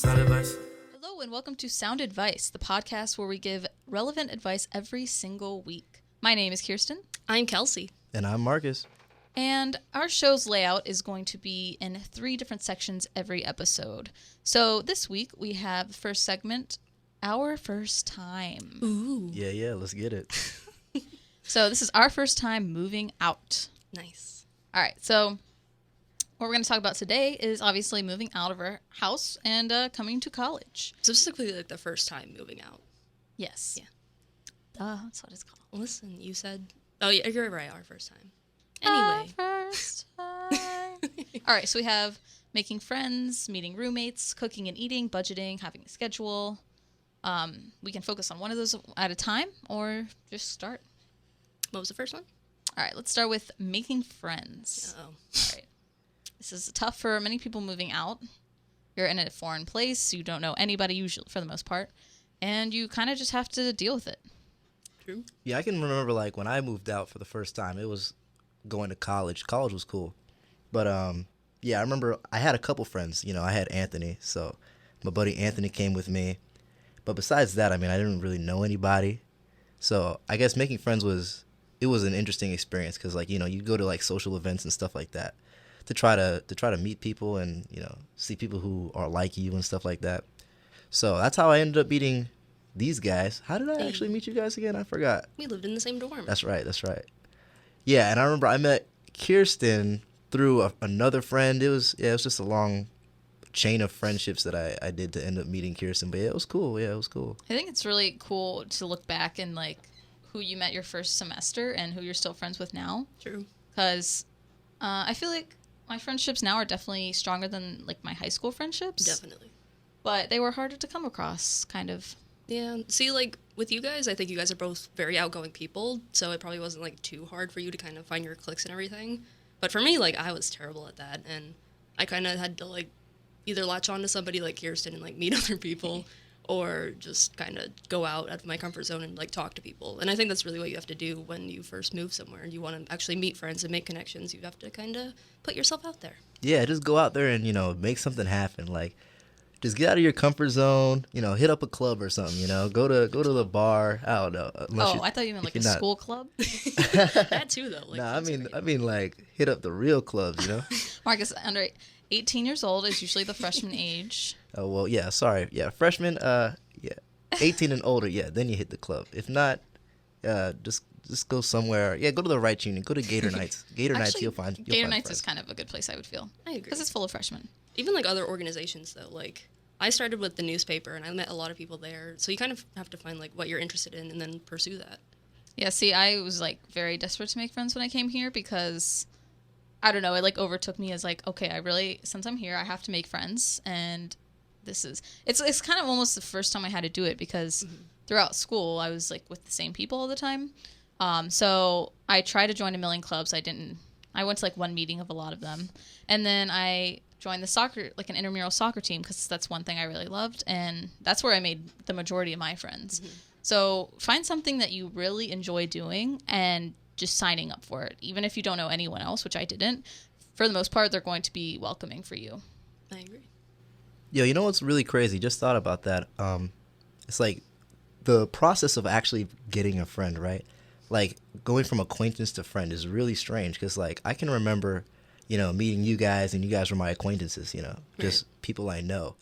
Sound advice. Hello and welcome to Sound Advice, the podcast where we give relevant advice every single week. My name is Kirsten. I'm Kelsey. And I'm Marcus. And our show's layout is going to be in 3 different sections every episode. So this week we have the first segment, Our First Time. Ooh. Yeah, let's get it. So this is our first time moving out. Nice. All right, so what we're going to talk about today is obviously moving out of our house and coming to college. Specifically, like the first time moving out. Yes. Yeah. That's what it's called. Listen, you said... Oh, yeah, you're right, our first time. Anyway. Our first time. All right, so we have making friends, meeting roommates, cooking and eating, budgeting, having a schedule. We can focus on one of those at a time or just start. What was the first one? All right, let's start with making friends. Oh. All right. This is tough for many people moving out. You're in a foreign place. You don't know anybody usually for the most part. And you kind of just have to deal with it. True. Yeah, I can remember like when I moved out for the first time, it was going to college. College was cool. But yeah, I remember I had a couple friends. You know, I had Anthony. So my buddy Anthony came with me. But besides that, I mean, I didn't really know anybody. So I guess making friends was an interesting experience because like, you know, you go to like social events and stuff like that. To try to meet people and, you know, see people who are like you and stuff like that. So that's how I ended up meeting these guys. How did I actually meet you guys again? I forgot. We lived in the same dorm. That's right. Yeah, and I remember I met Kirsten through another friend. It was just a long chain of friendships that I did to end up meeting Kirsten. But yeah, it was cool. Yeah, it was cool. I think it's really cool to look back and like who you met your first semester and who you're still friends with now. True. Because I feel like my friendships now are definitely stronger than like my high school friendships. Definitely. But they were harder to come across, kind of. Yeah. See, like, with you guys, I think you guys are both very outgoing people, so it probably wasn't, like, too hard for you to kind of find your cliques and everything. But for me, like, I was terrible at that, and I kind of had to, like, either latch on to somebody like Kirsten and, like, meet other people, or just kind of go out of my comfort zone and, like, talk to people. And I think that's really what you have to do when you first move somewhere and you want to actually meet friends and make connections. You have to kind of put yourself out there. Yeah, just go out there and, you know, make something happen. Like, just get out of your comfort zone, you know, hit up a club or something, you know, go to the bar. I don't know. I thought you meant like a school club. That too, though. Like, nah, I mean like hit up the real clubs, you know. Marcus, under 18 years old is usually the freshman age. Oh, well, yeah, sorry. Yeah, freshman, yeah, 18 and older, yeah, then you hit the club. If not, just go somewhere. Yeah, go to the right union. Go to Gator Nights. Nights, you'll find Gator Nights friends. is kind of a good place, I would feel. I agree. Because it's full of freshmen. Even, like, other organizations, though, like, I started with the newspaper, and I met a lot of people there, so you kind of have to find, like, what you're interested in and then pursue that. Yeah, see, I was, like, very desperate to make friends when I came here because, I don't know, it, like, overtook me as, like, okay, since I'm here, I have to make friends, and it's kind of almost the first time I had to do it because throughout school, I was, like, with the same people all the time. So I tried to join a million clubs. I went to, like, one meeting of a lot of them, and then I joined the soccer, like an intramural soccer team, because that's one thing I really loved, and that's where I made the majority of my friends. So find something that you really enjoy doing and just signing up for it. Even if you don't know anyone else, which I didn't, for the most part, they're going to be welcoming for you. I agree. Yo, you know what's really crazy? Just thought about that. It's like the process of actually getting a friend, right? Like going from acquaintance to friend is really strange because like I can remember, you know, meeting you guys and you guys were my acquaintances, you know, just people I know.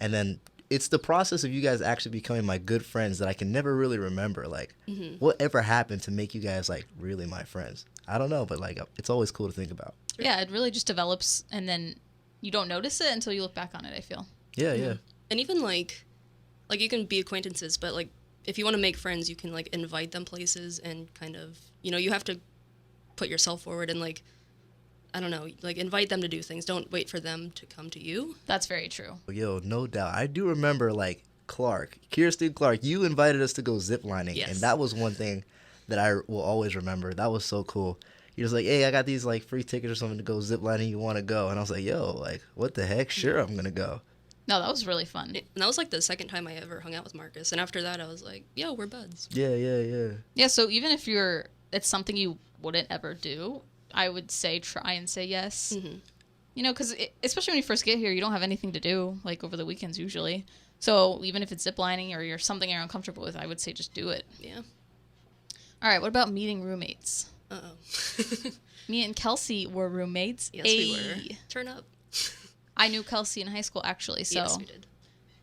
And then it's the process of you guys actually becoming my good friends that I can never really remember. Like, whatever happened to make you guys, like, really my friends? I don't know, but, like, it's always cool to think about. Yeah, it really just develops, and then you don't notice it until you look back on it, I feel. Yeah. And even, like you can be acquaintances, but, like, if you want to make friends, you can, like, invite them places and kind of, you know, you have to put yourself forward and, like, I don't know, like, invite them to do things. Don't wait for them to come to you. That's very true. Yo, no doubt. I do remember, like, Kirsten Clark, you invited us to go ziplining. Yes. And that was one thing that I will always remember. That was so cool. You're just like, hey, I got these, like, free tickets or something to go ziplining. You want to go? And I was like, yo, like, what the heck? Sure, I'm going to go. No, that was really fun. And that was, like, the second time I ever hung out with Marcus. And after that, I was like, yo, we're buds. Yeah. Yeah, so even if it's something you wouldn't ever do, I would say try and say yes. You know, because especially when you first get here, you don't have anything to do, like, over the weekends usually. So even if it's ziplining or you're something you're uncomfortable with, I would say just do it. Yeah. All right, what about meeting roommates? Uh-oh. Me and Kelsey were roommates. Yes, we were. Turn up. I knew Kelsey in high school, actually, so Yes, we did.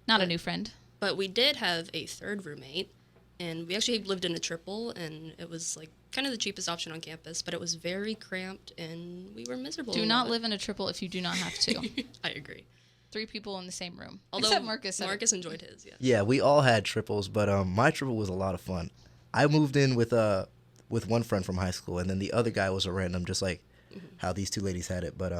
not a new friend. But we did have a third roommate, and we actually lived in a triple, and it was, like, kind of the cheapest option on campus, but it was very cramped, and we were miserable. Do not live in a triple if you do not have to. I agree. 3 people in the same room. Although Except Marcus. Marcus enjoyed his, yes. Yeah, we all had triples, but my triple was a lot of fun. I moved in with one friend from high school, and then the other guy was a random, just like how these two ladies had it. But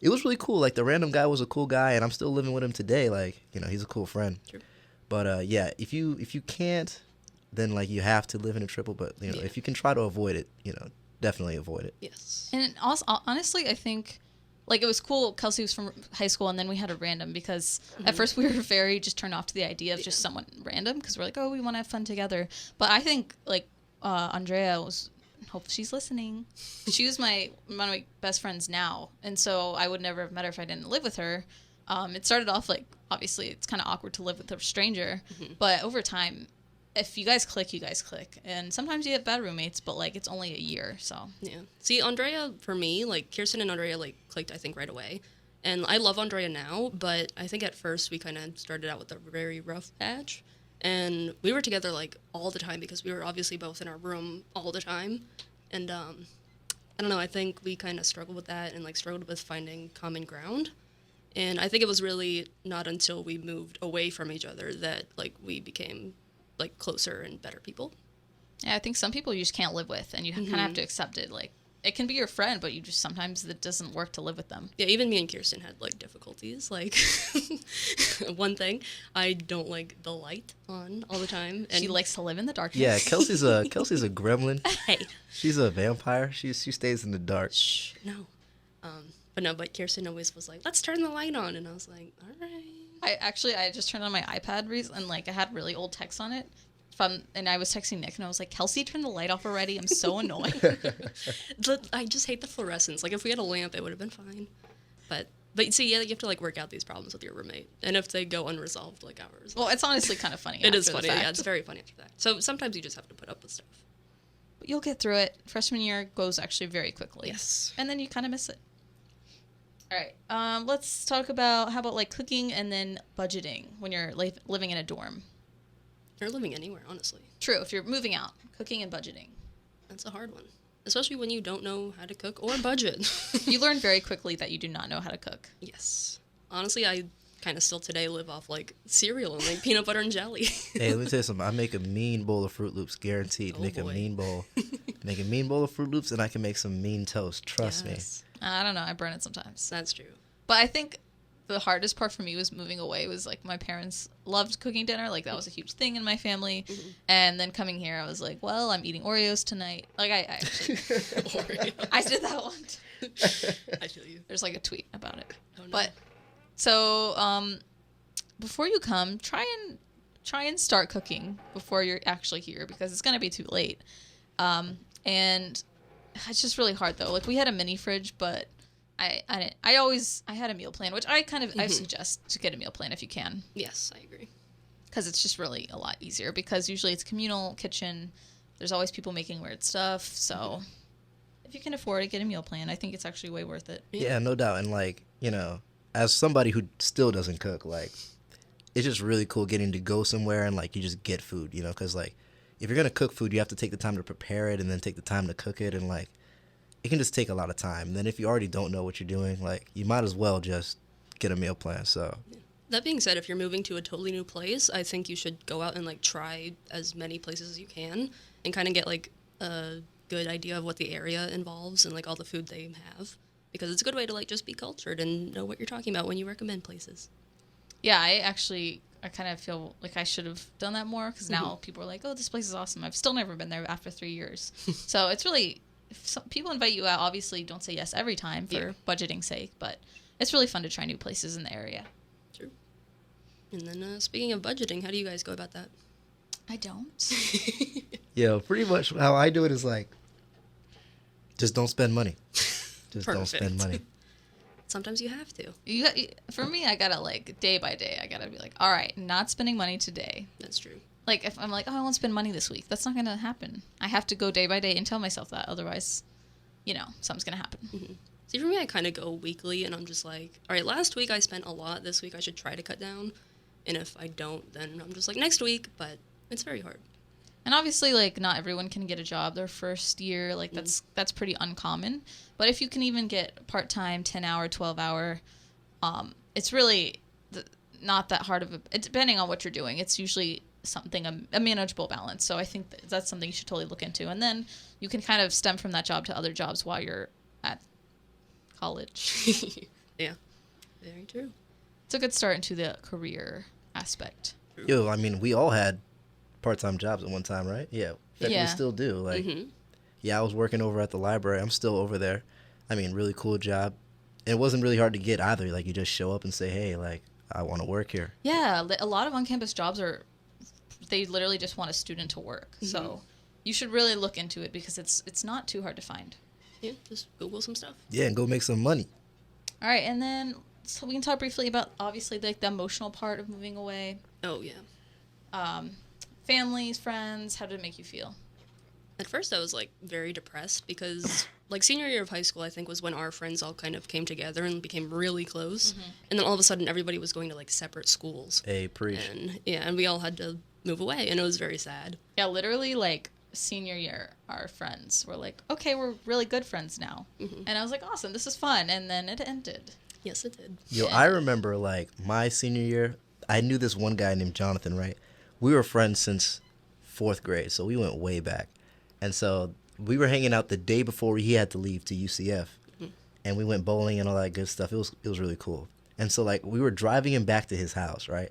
it was really cool. Like, the random guy was a cool guy, and I'm still living with him today. Like, you know, he's a cool friend. True. But yeah, if you can't, then like you have to live in a triple. But you know, if you can try to avoid it, you know, definitely avoid it. Yes. And also, honestly, I think, like, it was cool. Kelsey was from high school, and then we had a random because at first we were very just turned off to the idea of just someone random because we're like, oh, we want to have fun together. But I think, like, Andrea was, hope she's listening. She was one of my best friends now, and so I would never have met her if I didn't live with her. It started off like, obviously, it's kind of awkward to live with a stranger, but over time, if you guys click, you guys click. And sometimes you have bad roommates, but, like, it's only a year, so. Yeah. See, Andrea, for me, like, Kirsten and Andrea, like, clicked, I think, right away. And I love Andrea now, but I think at first we kind of started out with a very rough patch. And we were together, like, all the time because we were obviously both in our room all the time. And, I don't know, I think we kind of struggled with that and, like, struggled with finding common ground. And I think it was really not until we moved away from each other that, like, we became, like, closer and better people. Yeah, I think some people you just can't live with, and you kind of have to accept it. Like, it can be your friend, but you just sometimes it doesn't work to live with them. Yeah, even me and Kirsten had, like, difficulties. Like, one thing, I don't like the light on all the time. And She likes to live in the darkness. Yeah, Kelsey's a gremlin. Hey. She's a vampire. She stays in the dark. Shh, no. But Kirsten always was like, let's turn the light on. And I was like, all right. I just turned on my iPad and, like, I had really old text on it. And I was texting Nick, and I was like, Kelsey, turn the light off already. I'm so annoyed. I just hate the fluorescence. Like, if we had a lamp, it would have been fine. But see, yeah, you have to, like, work out these problems with your roommate. And if they go unresolved, like ours. Well, it's honestly kind of funny. It is after funny. the fact. Yeah, it's very funny after that. So sometimes you just have to put up with stuff. But you'll get through it. Freshman year goes actually very quickly. Yes. And then you kind of miss it. All right. Let's talk about, how about, like, cooking and then budgeting when you're living in a dorm. Or living anywhere, honestly. True. If you're moving out, cooking and budgeting. That's a hard one. Especially when you don't know how to cook or budget. You learn very quickly that you do not know how to cook. Yes. Honestly, I kind of still today live off, like, cereal and, like, peanut butter and jelly. Hey, let me tell you something. I make a mean bowl of Fruit Loops, guaranteed. Oh, Make boy. a mean bowl. Make a mean bowl of Fruit Loops, and I can make some mean toast. Trust me. Yes. I don't know. I burn it sometimes. That's true. But I think the hardest part for me was moving away was, like, my parents loved cooking dinner. Like, that was a huge thing in my family. Mm-hmm. And then coming here, I was like, well, I'm eating Oreos tonight. Like, I actually, Oreos. I did that one. I feel you. There's, like, a tweet about it. Oh, no. But, so, before you come, try and start cooking before you're actually here, because it's going to be too late. And it's just really hard, though. Like, we had a mini fridge, but I had a meal plan, which I suggest to get a meal plan if you can. Yes, I agree. Because it's just really a lot easier, because usually it's communal kitchen. There's always people making weird stuff. So if you can afford it, get a meal plan. I think it's actually way worth it. Yeah, no doubt. And, like, you know, as somebody who still doesn't cook, like, it's just really cool getting to go somewhere and, like, you just get food, you know, because, like, if you're going to cook food, you have to take the time to prepare it and then take the time to cook it, and, like, it can just take a lot of time. And then if you already don't know what you're doing, like, you might as well just get a meal plan. So That being said, if you're moving to a totally new place, I think you should go out and, like, try as many places as you can and kind of get, like, a good idea of what the area involves and, like, all the food they have, because it's a good way to, like, just be cultured and know what you're talking about when you recommend places. Yeah, I kind of feel like I should have done that more, because now people are like, oh, this place is awesome. I've still never been there after 3 years. So it's really, if some people invite you out, obviously don't say yes every time for budgeting's sake, but it's really fun to try new places in the area. True. And then speaking of budgeting, how do you guys go about that? I don't. yeah, pretty much how I do it is, like, just don't spend money. Just don't spend money. sometimes you have to. For me, I gotta like day by day. I gotta be like, all right, not spending money today. That's true. Like if I'm like, oh, I won't spend money this week. That's not gonna happen. I have to go day by day and tell myself that. Otherwise, something's gonna happen. Mm-hmm. See, for me, I kind of go weekly, and I'm just like, all right, last week I spent a lot. This week I should try to cut down. And if I don't, then I'm just like, next week. But it's very hard. And obviously, like, not everyone can get a job their first year. Like, that's pretty uncommon. But if you can even get part-time, 10-hour, 12-hour, it's really not that hard of depending on what you're doing. It's usually something, a manageable balance. So I think that's something you should totally look into. And then you can kind of stem from that job to other jobs while you're at college. Yeah, very true. It's a good start into the career aspect. Yo, I mean, we all had part-time jobs at one time, right? Yeah. Yeah. We still do. Like, Mm-hmm. yeah, I was working over at the library. I'm still over there. I mean, really cool job. It wasn't really hard to get either. Like, you just show up and say, hey, like, I want to work here. Yeah, a lot of on-campus jobs they literally just want a student to work. Mm-hmm. So you should really look into it because it's not too hard to find. Yeah, just Google some stuff. Yeah, and go make some money. All right, and then so we can talk briefly about, obviously, like the emotional part of moving away. Oh, yeah. Families, friends, how did it make you feel? At first, I was, like, very depressed because, like, senior year of high school, I think, was when our friends all kind of came together and became really close. Mm-hmm. And then all of a sudden, everybody was going to, like, separate schools. Hey, preach. And we all had to move away, and it was very sad. Yeah, literally, like, senior year, our friends were like, okay, we're really good friends now. Mm-hmm. And I was like, awesome, this is fun. And then it ended. Yes, it did. Yo, I remember, like, my senior year, I knew this one guy named Jonathan, right? We were friends since 4th grade, so we went way back. And so we were hanging out the day before he had to leave to UCF. Mm-hmm. And we went bowling and all that good stuff. It was really cool. And so, like, we were driving him back to his house, right?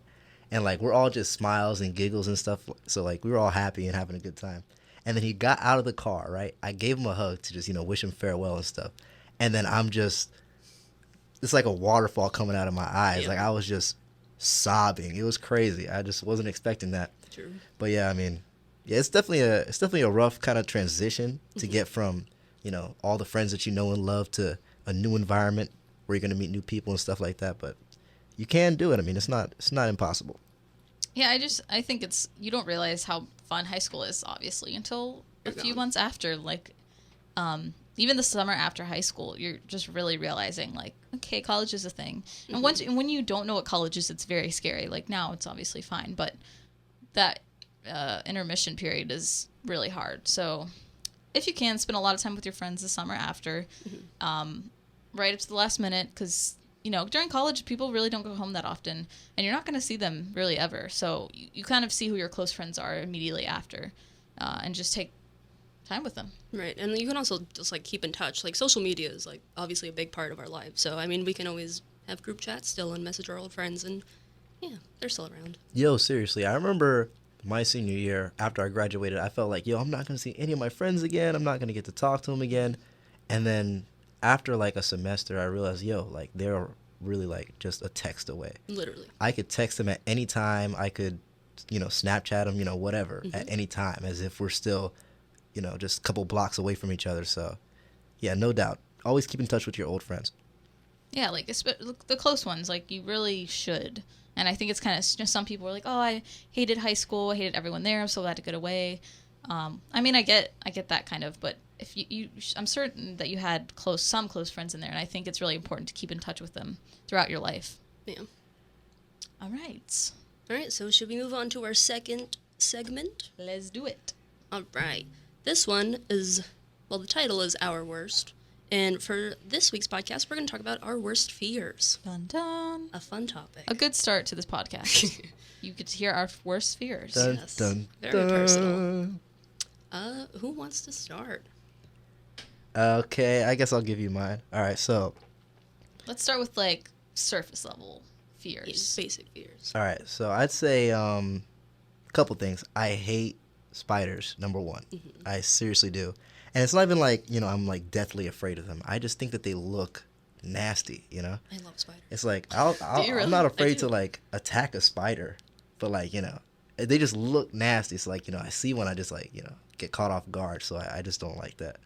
And, like, we're all just smiles and giggles and stuff. So, like, we were all happy and having a good time. And then he got out of the car, right? I gave him a hug to just, wish him farewell and stuff. And then I'm just, it's like a waterfall coming out of my eyes. Yeah. Like, I was just sobbing. It was crazy. I just wasn't expecting that. True. But, yeah, I mean, yeah, it's definitely a rough kind of transition to get from, all the friends that you know and love to a new environment where you're going to meet new people and stuff like that. But you can do it. I mean, it's not impossible. Yeah, I think you don't realize how fun high school is, obviously, until a few months after, like, even the summer after high school, you're just really realizing, like, okay, college is a thing. Mm-hmm. And when you don't know what college is, it's very scary. Like, now it's obviously fine, but that intermission period is really hard. So if you can, spend a lot of time with your friends the summer after, mm-hmm. Right up to the last minute, because during college, people really don't go home that often, and you're not going to see them really ever. So you kind of see who your close friends are immediately after, and just take time with them. Right, and you can also just, like, keep in touch. Like, social media is, like, obviously a big part of our lives. So, I mean, we can always have group chats still and message our old friends, and, yeah, they're still around. Yo, seriously, I remember my senior year, after I graduated, I felt like, I'm not going to see any of my friends again. I'm not going to get to talk to them again. And then after, like, a semester, I realized, like, they're really, like, just a text away. Literally. I could text them at any time. I could, Snapchat them, whatever, mm-hmm. at any time, as if we're still, just a couple blocks away from each other. So, yeah, no doubt. Always keep in touch with your old friends. Yeah, like, the close ones, like, you really should. And I think it's kind of just some people are like, oh, I hated high school. I hated everyone there. I'm so glad to get away. I mean, I get that kind of, but if I'm certain that you had some close friends in there, and I think it's really important to keep in touch with them throughout your life. Yeah. All right. All right, so should we move on to our second segment? Let's do it. All right. This one is, well, the title is Our Worst. And for this week's podcast, we're going to talk about our worst fears. Dun dun. A fun topic. A good start to this podcast. You get to hear our worst fears. Dun, yes. dun, Very dun. personal. Who wants to start? Okay, I guess I'll give you mine. All right, so let's start with, like, surface level fears. Yeah, basic fears. All right, so I'd say a couple things. I hate spiders, number one. Mm-hmm. I seriously do. And it's not even like, I'm, like, deathly afraid of them. I just think that they look nasty, I love spiders. It's like, really? I'm not afraid to, like, attack a spider. But, like, they just look nasty. So, like, I see one, I just, like, get caught off guard. So I just don't like that.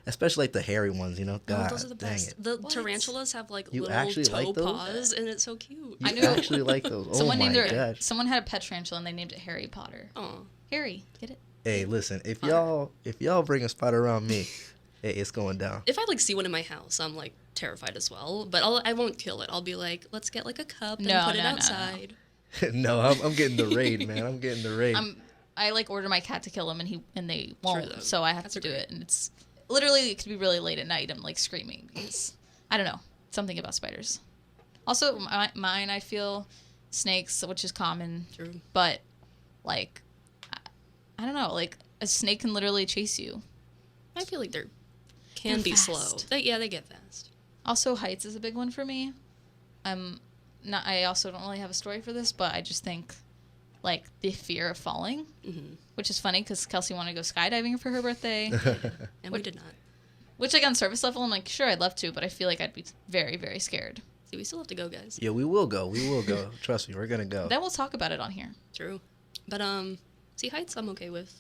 especially like the hairy ones. Oh, God, those are the dang best. it. The What? tarantulas have like You little actually toe like those? paws, and it's so cute. I You knew- actually like those? Oh Someone my named their gosh. someone had a pet tarantula and they named it Harry Potter. Oh, Harry, get it? Hey, listen, if Fire. y'all bring a spider around me, hey, it's going down. if I like see one in my house, I'm like terrified as well. But I won't kill it. I'll be like, let's get like a cup and No, put it no, no, no. outside. No, I'm getting the raid, man. I'm getting the raid. I like order my cat to kill him and they won't, though. so I have Cats to are do great. it, and it's literally, it could be really late at night. I'm like screaming because I don't know, something about spiders. Also, mine, I feel snakes, which is common, True. but like I don't know, like a snake can literally chase you. I feel like can They're be fast. slow. They get fast. Also, heights is a big one for me. I also don't really have a story for this, but I just think like the fear of falling, which is funny because Kelsey wanted to go skydiving for her birthday. And we did not. Which, like, on surface level, I'm like, sure, I'd love to, but I feel like I'd be very, very scared. See, we still have to go, guys. Yeah, we will go. We will go. Trust me, we're gonna go. Then we'll talk about it on here. True. But see, heights I'm okay with.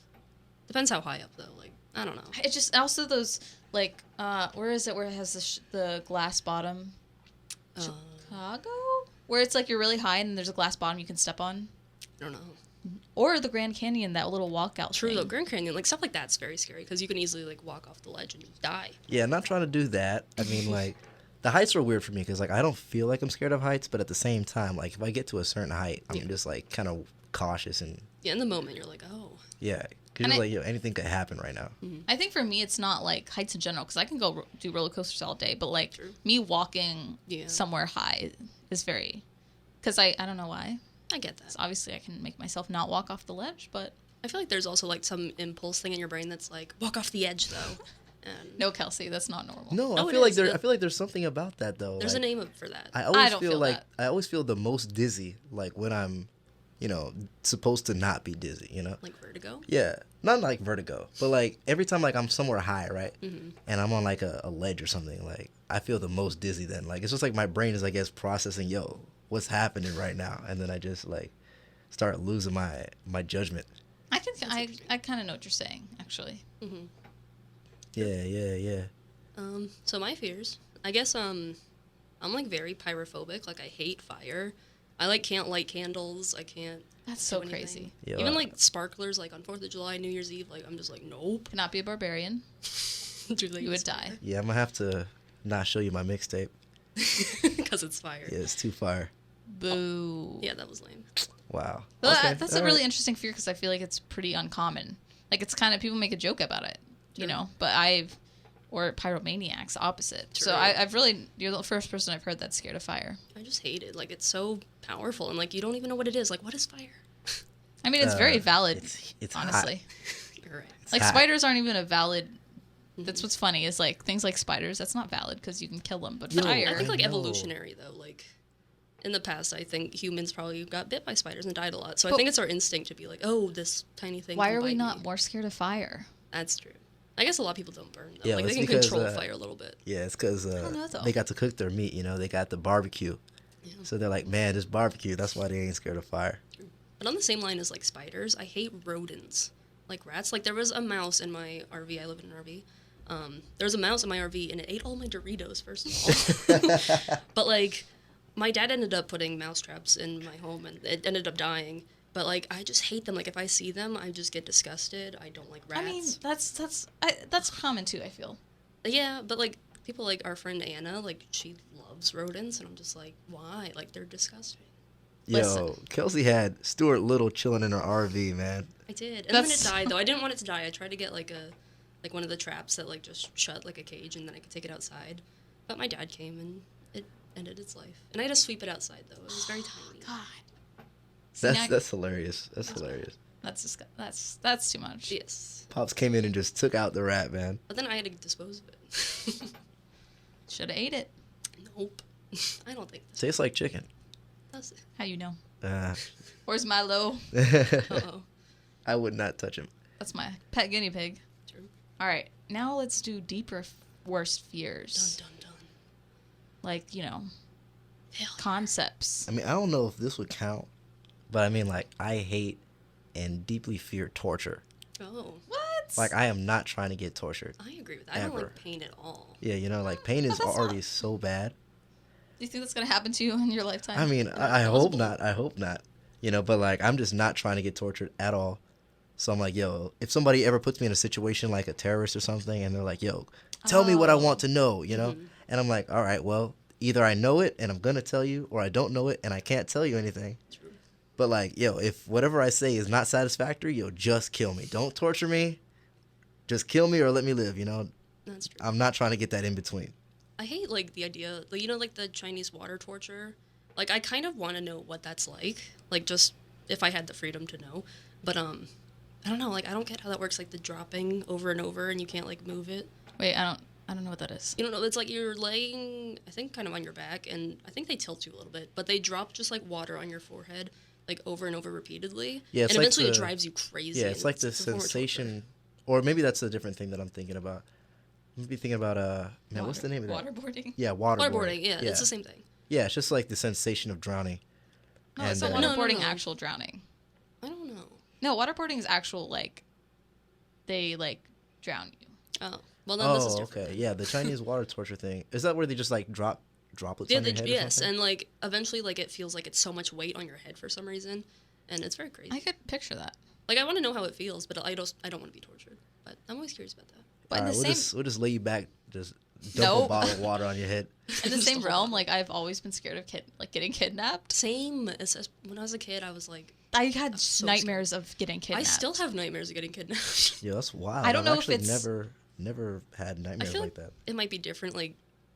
Depends how high up though. Like I don't know. It just also those like where is it where it has the glass bottom? Chicago, where it's like you're really high and there's a glass bottom you can step on, I don't know. or the Grand Canyon, that little walkout. True thing. though, Grand Canyon, like stuff like that's very scary because you can easily like walk off the ledge and just die. Yeah, not trying to do that. I mean, like, the heights are weird for me because, like, I don't feel like I'm scared of heights, but at the same time, like, if I get to a certain height, I'm just, like, kind of cautious and, Yeah, in the moment you're like, oh, yeah. Because you're like, yo, anything could happen right now. I think for me, it's not like heights in general because I can go do roller coasters all day, but like True. me walking Yeah. somewhere high is very, because I don't know why. I get that. Obviously, I can make myself not walk off the ledge, but I feel like there's also like some impulse thing in your brain that's like, walk off the edge though. And no, Kelsey, that's not normal. No, No, I it feel like is. I feel like there's something about that though. there's like, a name for that. I always don't feel feel like that. I always feel the most dizzy, like when I'm, supposed to not be dizzy. Like vertigo. Yeah, not like vertigo, but like every time like I'm somewhere high, right, and I'm on like a ledge or something, like I feel the most dizzy then. Like it's just like my brain is, I guess, processing, yo, what's happening right now, and then I just like start losing my judgment. I kind of know what you're saying, actually. Yeah. So my fears, I guess, I'm like very pyrophobic. Like I hate fire. I like can't light candles. I can't. That's so do anything. crazy. Yeah, Even like sparklers, like on 4th of July, New Year's Eve, like I'm just like nope. Cannot be a barbarian. You would die. Yeah, I'm gonna have to not show you my mixtape. because it's fire. Yeah, it's too fire. Boo. Yeah, that was lame. Wow. Well, Okay, that's a all really right. interesting fear because I feel like it's pretty uncommon. Like it's kind of, people make a joke about it, True. but or pyromaniacs, opposite. So True. I've really, you're the first person I've heard that's scared of fire. I just hate it. Like it's so powerful, and like you don't even know what it is. Like what is fire? I mean, it's very valid, It's honestly. You're right. Like hot. spiders aren't even a valid. That's what's funny is like things like spiders. That's not valid because you can kill them. But Yo, fire. I think like know. evolutionary though, like in the past, I think humans probably got bit by spiders and died a lot. So I But- think it's our instinct to be like, oh, this tiny thing. Why can are we bite not me. more scared of fire? That's true. I guess a lot of people don't burn though. Yeah, like it's they can because, control fire a little bit. Yeah, it's because don't know, though. they got to cook their meat. They got the barbecue. Yeah. So they're like, man, this barbecue. That's why they ain't scared of fire. But on the same line as like spiders, I hate rodents, like rats. Like there was a mouse in my RV. I live in an RV. There was a mouse in my RV and it ate all my Doritos. First of all, but like my dad ended up putting mouse traps in my home and it ended up dying. But like I just hate them. Like if I see them, I just get disgusted. I don't like rats. I mean, that's common too. I feel. Yeah, but like people like our friend Anna, like she loves rodents, and I'm just like, why? Like they're disgusting. Yo, Listen. Kelsey had Stuart Little chilling in her RV, man. I did, and then it That's- died though. I didn't want it to die. I tried to get like one of the traps that like just shut like a cage, and then I could take it outside. But my dad came and it ended its life, and I had to sweep it outside though. It was very tiny. God. See, now- That's hilarious. That's hilarious. That's too much. Yes, Pops came in and just took out the rat, man. but then I had to dispose of it. Should have ate it. Nope, I don't think this Tastes like chicken. does it. How you know? Uh, Where's Milo? Uh-oh. I would not touch him. That's my pet guinea pig. True. All right, now let's do deeper, worst fears. Dun dun dun. Like Hell yeah. concepts. I mean, I don't know if this would count, but I mean, like, I hate and deeply fear torture. Oh. What? Like, I am not trying to get tortured. I agree with that. I don't like pain at all. Yeah, you know, like, pain is already so bad. Do you think that's going to happen to you in your lifetime? I mean, I hope not. I hope not. You know, but, like, I'm just not trying to get tortured at all. So I'm like, yo, if somebody ever puts me in a situation like a terrorist or something, and they're like, yo, tell me what I want to know, you know? And I'm like, all right, well, either I know it and I'm going to tell you, or I don't know it and I can't tell you anything. True. But, like, yo, if whatever I say is not satisfactory, yo, just kill me. Don't torture me. Just kill me or let me live, you know? That's true. I'm not trying to get that in between. I hate, like, the idea, like, you know, like, the Chinese water torture? Like, I kind of want to know what that's like, just if I had the freedom to know. But, I don't know, like, I don't get how that works, like, the dropping over and over and you can't, like, move it. Wait, I don't know what that is. You don't know, it's like you're laying, I think, kind of on your back, and I think they tilt you a little bit, but they drop just, like, water on your forehead, like, over and over repeatedly. Yeah, it's and like eventually it drives you crazy. Yeah, it's like the sensation, or maybe that's a different thing that I'm thinking about. I'm thinking about, man, what's the name of that? Waterboarding? Yeah, waterboarding. Waterboarding, yeah, it's the same thing. Yeah, it's just like the sensation of drowning. No, it's not waterboarding actual drowning. I don't know. No, waterboarding is actual, like, they, like, drown you. Oh, well, then this is different. Okay, yeah, the Chinese water torture thing. Is that where they just, like, drop droplets on your head or something? And, like, eventually, like, it feels like it's so much weight on your head for some reason, and it's very crazy. I could picture that. Like, I want to know how it feels, but I don't want to be tortured. But I'm always curious about that. But All in the right, we'll just lay you back, just dump a bottle of water on your head. In the same realm, like, I've always been scared of getting kidnapped. Same. As when I was a kid, I was like... I had nightmares of getting kidnapped. I still have nightmares of getting kidnapped. Yeah, that's wild. I don't know actually if it's... never had nightmares like that. It might be different, like,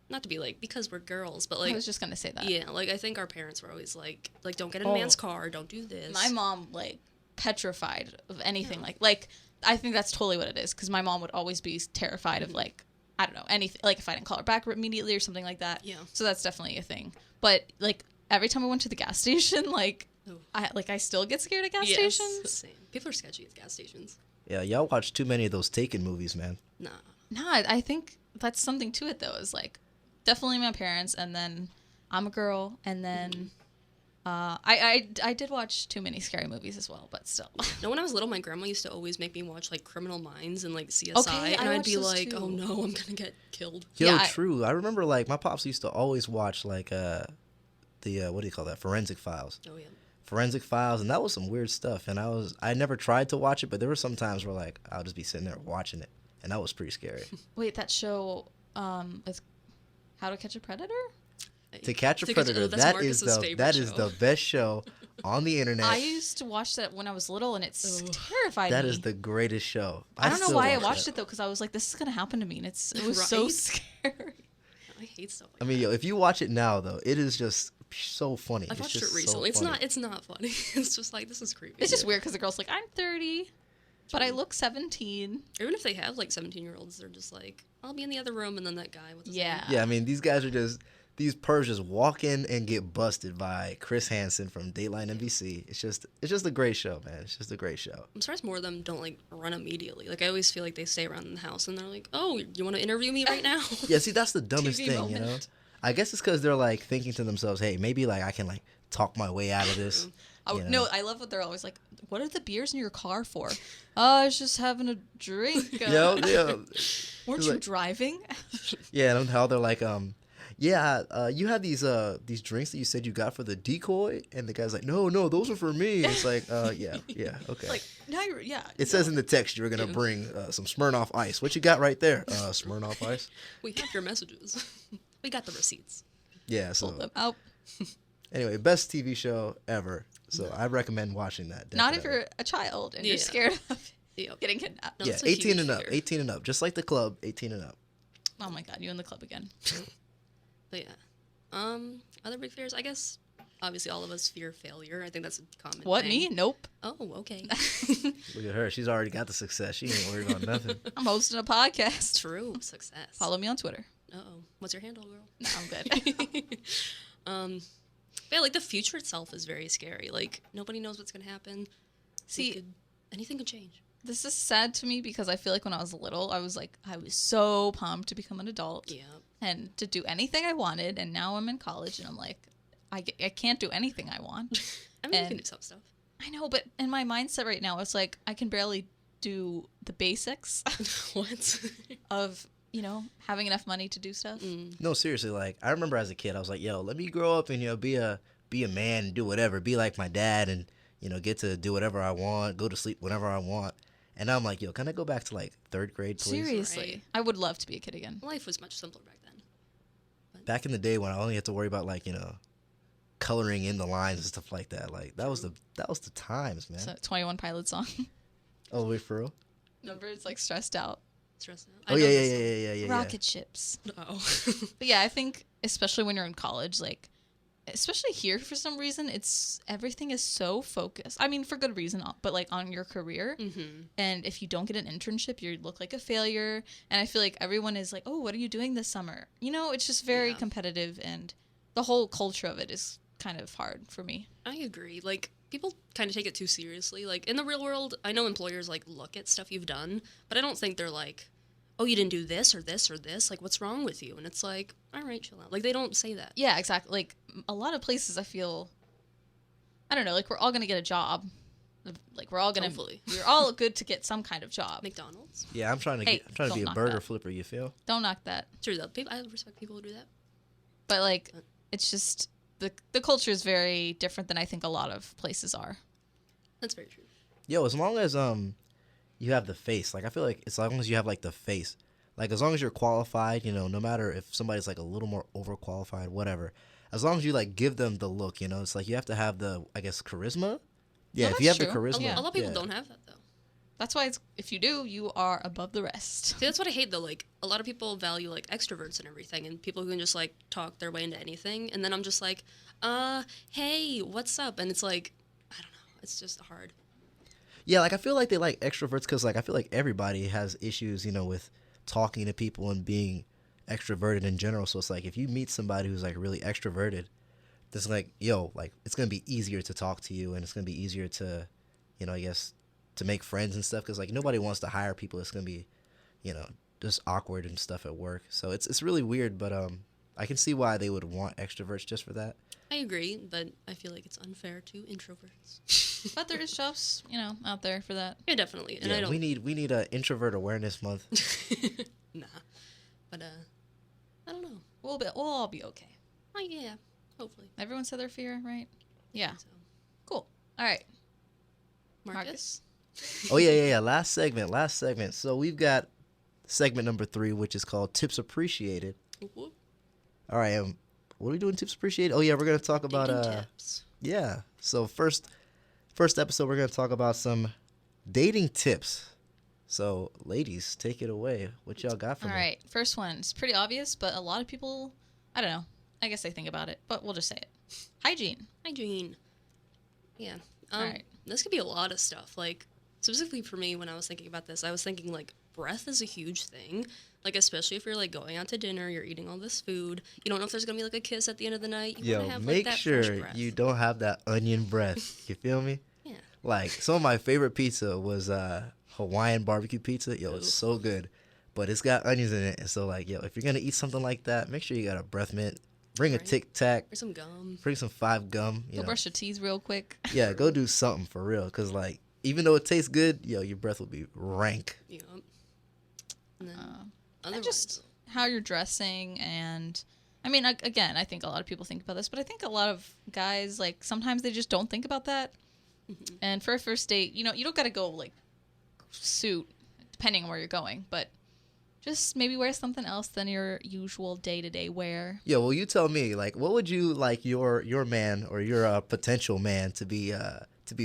not to be like, because we're girls, but, like... I was just going to say that. Yeah, like, I think our parents were always like, don't get in a man's car, don't do this. My mom, like, petrified of anything. Yeah. Like, I think that's totally what it is, because my mom would always be terrified of, like, I don't know, anything, like, if I didn't call her back immediately or something like that. Yeah. So that's definitely a thing. But, like, every time I went to the gas station, like, I still get scared at gas stations. Same. People are sketchy at gas stations. Yeah, y'all watch too many of those Taken movies, man. Nah, I think that's something to it, though, is, like, definitely my parents, and then I'm a girl, and then... I did watch too many scary movies as well, but still. No, when I was little, my grandma used to always make me watch, like, Criminal Minds and, like, CSI, and I'd be like, too. Oh no, I'm gonna get killed. Yo, true. I remember, like, my pops used to always watch, like, the what do you call that? Forensic Files. Oh, yeah. Forensic Files, and that was some weird stuff, and I never tried to watch it, but there were some times where, like, I'll just be sitting there watching it, and that was pretty scary. Wait, that show, is How to Catch a Predator? To Catch a Predator, that is the best show on the internet. I used to watch that when I was little, and it's terrified me. That is the greatest show. I don't know why I watched it, though, because I was like, this is going to happen to me, and it was so scary. I hate stuff like that. I mean, yo, if you watch it now, though, it is just so funny. I've watched it recently. So it's not funny. It's just like, this is creepy. It's just weird, because the girl's like, I'm 30, but I look 17. Even if they have, like, 17-year-olds, they're just like, I'll be in the other room, and then that guy with his name. Yeah, I mean, these guys are just... These pervs just walk in and get busted by Chris Hansen from Dateline NBC. It's just a great show, man. It's just a great show. I'm surprised more of them don't, like, run immediately. Like, I always feel like they stay around in the house and they're like, oh, you want to interview me right now? Yeah, see, that's the dumbest TV thing, moment. you know? I guess it's because they're, like, thinking to themselves, hey, maybe, like, I can, like, talk my way out of this. No, I love what they're always like, what are the beers in your car for? I was just having a drink. Yeah. Weren't you driving? Yeah, and how they're like, you had these drinks that you said you got for the decoy, and the guy's like, no, those are for me. It's like, yeah, okay. Like, now It says in the text you're gonna bring some Smirnoff Ice. What you got right there? Smirnoff Ice. We have your messages. We got the receipts. Yeah. So. Pull them out. Anyway, best TV show ever. So I recommend watching that. Definitely. Not if you're a child and you're scared of getting kidnapped. No, yeah, 18 and up. 18 and up. Just like the club, 18 and up. Oh my God, you in the club again. But yeah. Other big fears, I guess, obviously all of us fear failure. I think that's a common What, thing. me? Nope. Oh, okay. Look at her. She's already got the success. She ain't worried about nothing. I'm hosting a podcast. True. Success. Follow me on Twitter. Uh-oh. What's your handle, girl? No, I'm good. Yeah, like, the future itself is very scary. Like, nobody knows what's going to happen. See, anything could change. This is sad to me because I feel like when I was little, I was so pumped to become an adult. Yeah. And to do anything I wanted, and now I'm in college, and I'm like, I can't do anything I want. I mean, you can do some stuff. I know, but in my mindset right now, it's like I can barely do the basics What? of, having enough money to do stuff. No, seriously, like I remember as a kid, I was like, yo, let me grow up and be a man and do whatever, be like my dad, and get to do whatever I want, go to sleep whenever I want. And now I'm like, yo, can I go back to like 3rd grade, please? Seriously. Right. I would love to be a kid again. Life was much simpler back then. Back in the day when I only had to worry about like coloring in the lines and stuff like that. Like that was the times, man. So 21 Pilot song. Oh wait, for real? Remember, it's like stressed out. Stressed out. Oh yeah. Rocket ships. Oh. But yeah, I think especially when you're in college, like, especially here for some reason, everything is so focused. I mean, for good reason, but like on your career. Mm-hmm. And if you don't get an internship, you look like a failure. And I feel like everyone is like, oh, what are you doing this summer? It's just very competitive, and the whole culture of it is kind of hard for me. I agree. Like, people kind of take it too seriously. Like, in the real world, I know employers, like, look at stuff you've done, but I don't think they're like, oh, you didn't do this or this or this. Like, what's wrong with you? And it's like, all right, chill out. Like, they don't say that. Yeah, exactly. Like, a lot of places I feel, I don't know, like, we're all going to get a job. Like, we're all going to, Hopefully. we're all good to get some kind of job. McDonald's. Yeah, I'm trying to Hey, be a don't burger knock that. flipper, you feel? Don't knock that. True, though. I respect people who do that. But, like, it's just, the culture is very different than I think a lot of places are. That's very true. Yo, as long as you have the face, like I feel like as long as you have like the face, like as long as you're qualified, no matter if somebody's like a little more overqualified, whatever, as long as you like give them the look, it's like you have to have the, I guess, charisma. Yeah, No, if you have that's the true. charisma, A lot of people yeah. don't have that, though. That's why if you do, you are above the rest. See, that's what I hate, though. Like, a lot of people value, like, extroverts and everything, and people who can just, like, talk their way into anything. And then I'm just like, hey, what's up? And it's like, I don't know. It's just hard. Yeah, like I feel like they like extroverts because like I feel like everybody has issues, with talking to people and being extroverted in general. So it's like if you meet somebody who's like really extroverted, it's like, yo, like it's gonna be easier to talk to you, and it's gonna be easier to, I guess, to make friends and stuff, because like nobody wants to hire people. It's gonna be, just awkward and stuff at work. So it's really weird, but I can see why they would want extroverts just for that. I agree, but I feel like it's unfair to introverts. But there is jobs, out there for that. Yeah, definitely. And Yeah, I don't. we need a introvert awareness month. Nah. But, I don't know. We'll all be okay. Oh, yeah. Hopefully. Everyone said their fear, right? Yeah. So, Cool. All right. Marcus? Oh yeah. Last segment. So we've got segment number 3, which is called Tips Appreciated. Whoop. All right, what are we doing? Tips Appreciated? Oh yeah, we're gonna talk about Dating tips. yeah. So first episode, we're gonna talk about some dating tips. So ladies, take it away. What y'all got for All me? right. First one. It's pretty obvious, but a lot of people, I don't know. I guess they think about it, but we'll just say it. Hygiene. Hygiene. Yeah. All right. This could be a lot of stuff. Like, specifically for me, when I was thinking about this, I was thinking, like, breath is a huge thing. Like, especially if you're, like, going out to dinner, you're eating all this food. You don't know if there's going to be, like, a kiss at the end of the night. You want Yo, to have, make like, that sure fresh breath. you don't have that onion breath. You feel me? Yeah. Like some of my favorite pizza was Hawaiian barbecue pizza. Yo, it's so good, but it's got onions in it. And so like, yo, if you're gonna eat something like that, make sure you got a breath mint. Bring a Right. Tic Tac. Or some gum. Bring some 5 gum. Go brush your teeth real quick. Yeah, go do something for real. Cause like, even though it tastes good, yo, your breath will be rank. You know. And then, And otherwise, just how you're dressing, and I mean, again, I think a lot of people think about this, but I think a lot of guys, like, sometimes they just don't think about that. Mm-hmm. And for a first date, you don't got to go like suit, depending on where you're going, but just maybe wear something else than your usual day-to-day wear. Yo, well, you tell me, like, what would you like your man or your potential man to be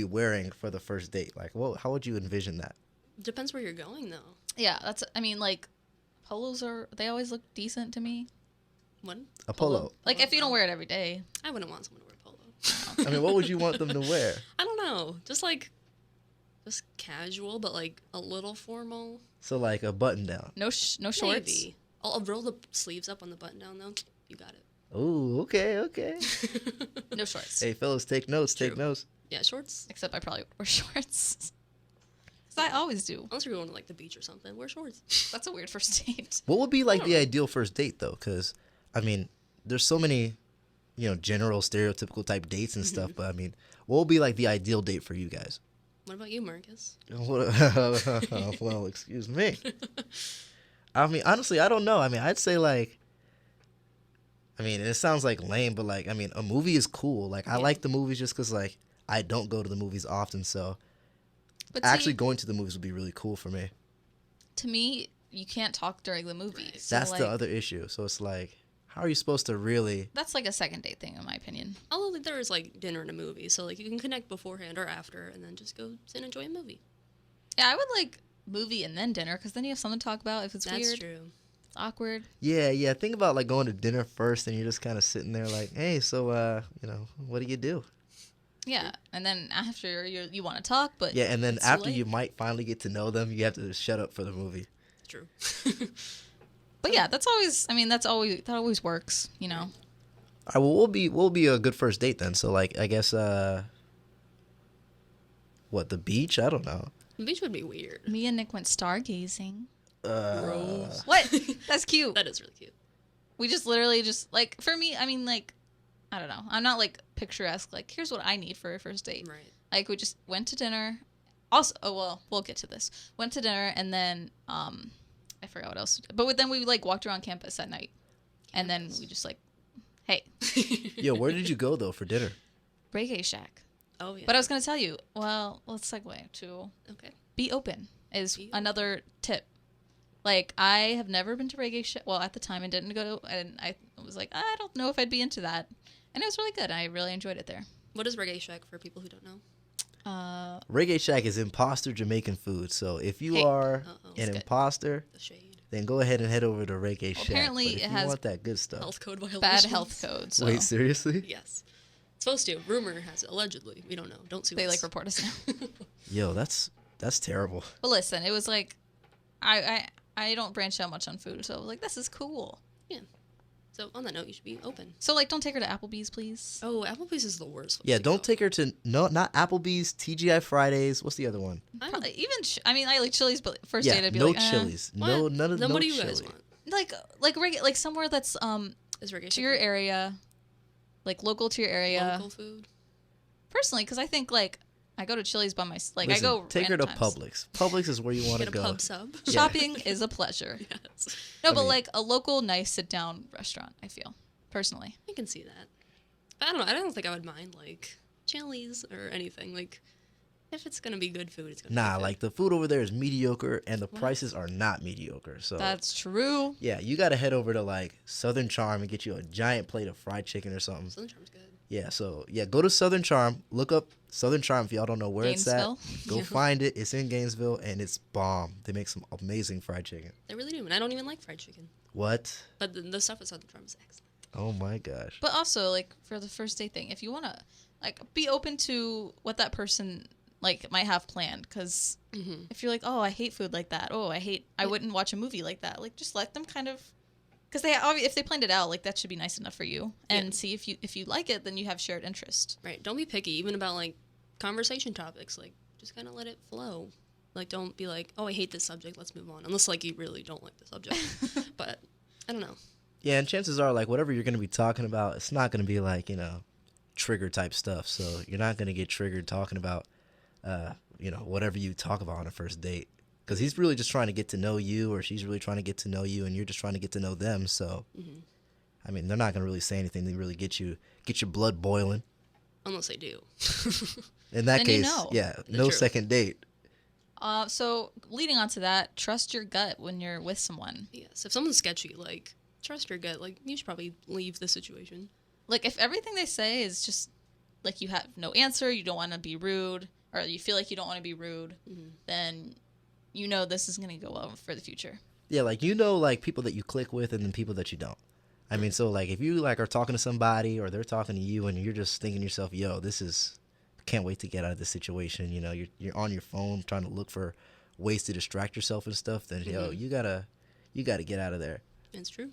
wearing for the first date? Like, how would you envision that? depends where you're going, though. Yeah, I mean, like, polos they always look decent to me. What? A polo. Like, if you don't wear it every day. I wouldn't want someone to wear polo. I mean, what would you want them to wear? I don't know. Just casual, but like a little formal. So like a button down. No shorts. Maybe. I'll roll the sleeves up on the button down though. You got it. Ooh, okay. No shorts. Hey, fellas, take notes. Take True. notes. Yeah, shorts. Except I probably would wear shorts. Because I always do. Unless you're going to like the beach or something, wear shorts. That's a weird first date. What would be like the ideal first date though? Because I mean, there's so many, general stereotypical type dates and stuff. But I mean, what would be like the ideal date for you guys? What about you, Marcus? Well, excuse me. I mean, honestly, I don't know. I mean, I'd say like, I mean, it sounds like lame, but like, I mean, a movie is cool. Like, I like the movies just because like I don't go to the movies often, so But actually see, going to the movies would be really cool for me. to me, you can't talk during the movie. So That's like, the other issue. So it's like, how are you supposed to really? That's like a second date thing, in my opinion. Although like, there is like dinner and a movie, so like you can connect beforehand or after, and then just go sit and enjoy a movie. Yeah, I would like movie and then dinner, because then you have something to talk about. If it's That's weird, true. it's awkward. Yeah. Think about like going to dinner first, and you're just kind of sitting there like, hey, so what do you do? Yeah, and then after you want to talk, but Yeah, and then it's too after late. you might finally get to know them, you have to shut up for the movie. True. But yeah, that always works, you know. All right, well, we'll be a good first date then. So like, I guess what, the beach? I don't know. The beach would be weird. Me and Nick went stargazing. Gross. What? That's cute. That is really cute. We just literally just like, for me, I mean, like, I don't know. I'm not like picturesque. Like, here's what I need for a first date. Right. Like, we just went to dinner. Also, oh well, we'll get to this. Went to dinner, and then I forgot what else. But then we like walked around campus at night, and then we just like, hey, Yo, where did you go though for dinner? Reggae Shack. Oh yeah. But I was gonna tell you. Well, let's segue to Okay. be open is Be open. another tip. Like, I have never been to Reggae Shack. Well, at the time, I didn't go, and I was like, I don't know if I'd be into that. And it was really good. I really enjoyed it there. What is Reggae Shack for people who don't know? Reggae Shack is imposter Jamaican food. So if you Hey. are Uh-oh. an good. imposter, The shade. then go ahead and head over to Reggae Shack. apparently But if it you has want that good stuff. Health code violations. Bad health code. So Wait, seriously? Yes. Supposed to. Rumor has it. Allegedly. We don't know. Don't sue they us. like report us now. Yo, that's terrible. But listen, it was like, I don't branch out much on food, so I was like, this is cool. Yeah. So on that note, you should be open. So like, don't take her to Applebee's, please. Oh, Applebee's is the worst. Yeah, don't take her to not Applebee's, TGI Fridays. What's the other one? Probably, even I mean, I like Chili's, but first Yeah, date I'd be no like, Chili's. What? No, none of Then no what do you chili. guys want? like somewhere that's Is Reggae to Shack your like area, like local to your area. local food? Personally, because I think like I go to Chili's by myself. Like Listen, I go. take her to random times. Publix. Publix is where you want to Get a go. pub sub. Yeah. Shopping is a pleasure. Yes. No, I but mean- like a local, nice sit-down restaurant. I feel personally. I can see that. But I don't know. I don't think I would mind like Chili's or anything. Like if it's gonna be good food, it's gonna Nah, be good. like the food over there is mediocre, and the prices are not mediocre. So That's true. yeah, you gotta head over to like Southern Charm and get you a giant plate of fried chicken or something. Southern Charm's good. Yeah, so yeah, go to Southern Charm. Look up Southern Charm if y'all don't know where Gainesville? it's at. Go find it. It's in Gainesville, and it's bomb. They make some amazing fried chicken. They really do, and I don't even like fried chicken. What? But the stuff at Southern Charm is excellent. Oh my gosh. But also, like for the first date thing, if you wanna like be open to what that person like might have planned, because Mm-hmm. if you're like, oh, I hate food like that. Oh, I wouldn't watch a movie like that. Like just let them kind of. Because if they planned it out, like that should be nice enough for you, and Yeah. see if you like it, then you have shared interest. Right. Don't be picky, even about like conversation topics. Like just kind of let it flow. Like don't be like, oh, I hate this subject. Let's move on. Unless like you really don't like the subject. But I don't know. Yeah, and chances are like whatever you're gonna be talking about, it's not gonna be like trigger type stuff. So you're not gonna get triggered talking about whatever you talk about on a first date. Because he's really just trying to get to know you, or she's really trying to get to know you, and you're just trying to get to know them. So, I mean, they're not gonna really say anything to really get your blood boiling. Unless they do. In that Then you case, know. yeah, no True. second date. So leading on to that, trust your gut when you're with someone. Yes. If someone's sketchy, like trust your gut. Like you should probably leave the situation. Like if everything they say is just like you have no answer, you don't want to be rude, or you feel like you don't want to be rude, then you know this is going to go well for the future. Yeah, like like people that you click with, and then people that you don't. I mean, so like if you like are talking to somebody, or they're talking to you, and you're just thinking to yourself, yo, can't wait to get out of this situation. You're on your phone trying to look for ways to distract yourself and stuff. Then yo, you gotta get out of there. It's true.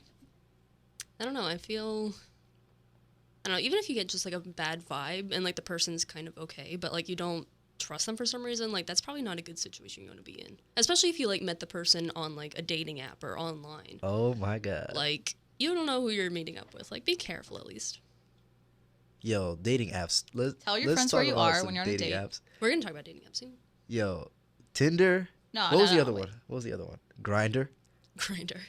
I don't know. I don't know. Even if you get just like a bad vibe and like the person's kind of okay, but like you don't trust them for some reason, like that's probably not a good situation you want to be in. Especially if you like met the person on like a dating app or online. Oh my god. Like you don't know who you're meeting up with. Like be careful at least. Yo, dating apps. Tell your let's friends where talk you about are some when you're on a dating date. apps. We're gonna talk about dating apps soon. Yo, Tinder. No, What no, was the no, other wait. one? What was the other one? Grinder. Grinder.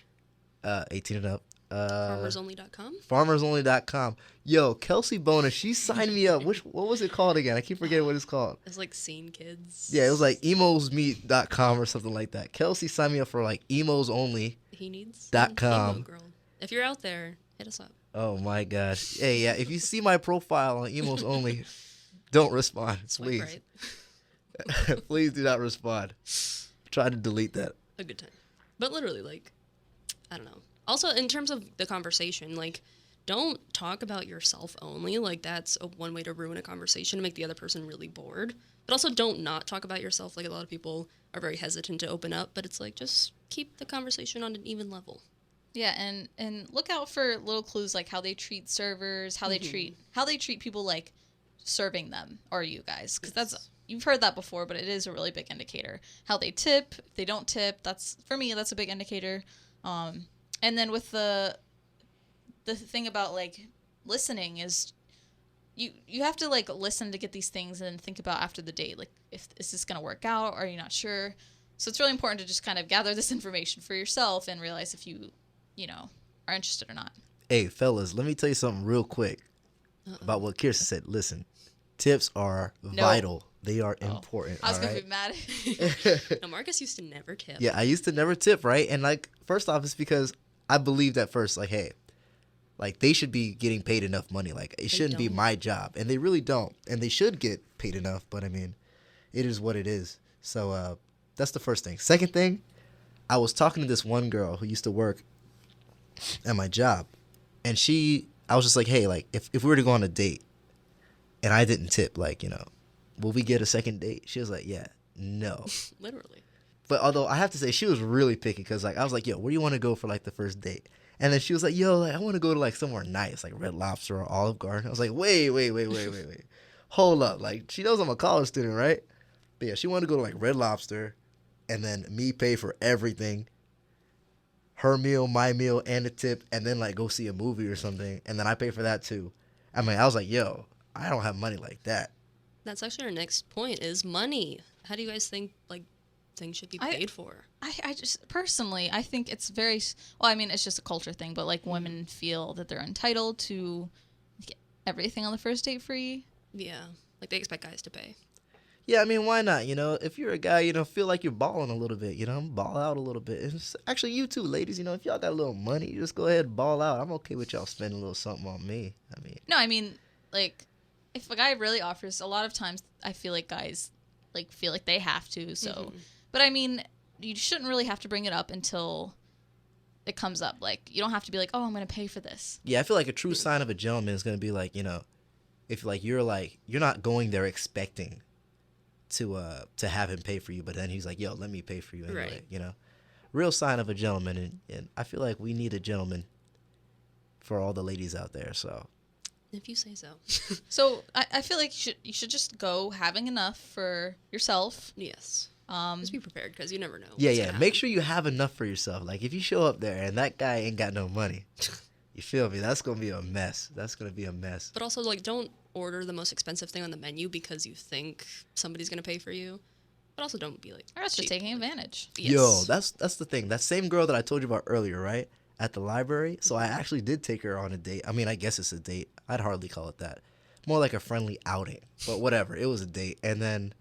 18 and up. Farmersonly.com. Farmersonly.com. Yo, Kelsey Bonus, she signed me up. What was it called again? I keep forgetting what it's called. It's like Scene Kids. Yeah, it was like emosmeet.com or something like that. Kelsey signed me up for like emosonly. He needs .com. emo girl. If you're out there, hit us up. Oh my gosh. Hey, yeah, if you see my profile on emos only, don't respond, Swipe please. right. Please do not respond. Try to delete that. A good time. But literally, like, I don't know. Also, in terms of the conversation, like, don't talk about yourself only. Like, that's one way to ruin a conversation, to make the other person really bored. But also, don't not talk about yourself. Like, a lot of people are very hesitant to open up. But it's like, just keep the conversation on an even level. Yeah, and look out for little clues like how they treat servers, how they treat people like serving them or you guys, because that's, you've heard that before, but it is a really big indicator. How they tip, if they don't tip, that's, for me, that's a big indicator. And then with the thing about like listening is you have to like listen to get these things and then think about after the date, like, if is this gonna work out, or are you not sure? So it's really important to just kind of gather this information for yourself and realize if you are interested or not. Hey, fellas, let me tell you something real quick about what Kirsten said. Listen, tips are vital. They are important. I was all going right? to be mad. No, Marcus used to never tip. Yeah, I used to never tip, right? And like, first off, it's because I believed at first, like, hey, like, they should be getting paid enough money. Like, it shouldn't be my job. And they really don't. And they should get paid enough. But, I mean, it is what it is. So, that's the first thing. Second thing, I was talking to this one girl who used to work at my job. And I was just like, hey, like, if we were to go on a date and I didn't tip, like, will we get a second date? She was like, yeah, no. Literally. But although I have to say, she was really picky, because like I was like, yo, where do you want to go for like the first date? And then she was like, yo, like, I want to go to like somewhere nice, like Red Lobster or Olive Garden. I was like, wait. Hold up. Like, she knows I'm a college student, right? But yeah, she wanted to go to like Red Lobster and then me pay for everything. Her meal, my meal, and a tip, and then like go see a movie or something. And then I pay for that too. I mean, I was like, yo, I don't have money like that. That's actually our next point, is money. How do you guys think, like, things should be paid for? I just, personally, I think it's very, well, I mean, it's just a culture thing, but like women feel that they're entitled to get everything on the first date free. Yeah. Like, they expect guys to pay. Yeah, I mean, why not? If you're a guy, feel like you're balling a little bit, ball out a little bit. And actually, you too, ladies, if y'all got a little money, just go ahead and ball out. I'm okay with y'all spending a little something on me. No, I mean, like, if a guy really offers, a lot of times I feel like guys, like, feel like they have to, so. But, I mean, you shouldn't really have to bring it up until it comes up. Like, you don't have to be like, oh, I'm going to pay for this. Yeah, I feel like a true sign of a gentleman is going to be like, if like you're not going there expecting to have him pay for you, but then he's like, yo, let me pay for you anyway, Right. Real sign of a gentleman, and I feel like we need a gentleman for all the ladies out there, so. If you say so. So I feel like you should just go having enough for yourself. Yes. Just be prepared, because you never know. Yeah. Make sure you have enough for yourself. Like, if you show up there and that guy ain't got no money, you feel me? That's going to be a mess. But also, like, don't order the most expensive thing on the menu because you think somebody's going to pay for you. But also don't be like, Or else just taking advantage. Yes. Yo, that's the thing. That same girl that I told you about earlier, right? At the library. So I actually did take her on a date. I mean, I guess it's a date. I'd hardly call it that. More like a friendly outing. But whatever. It was a date. And then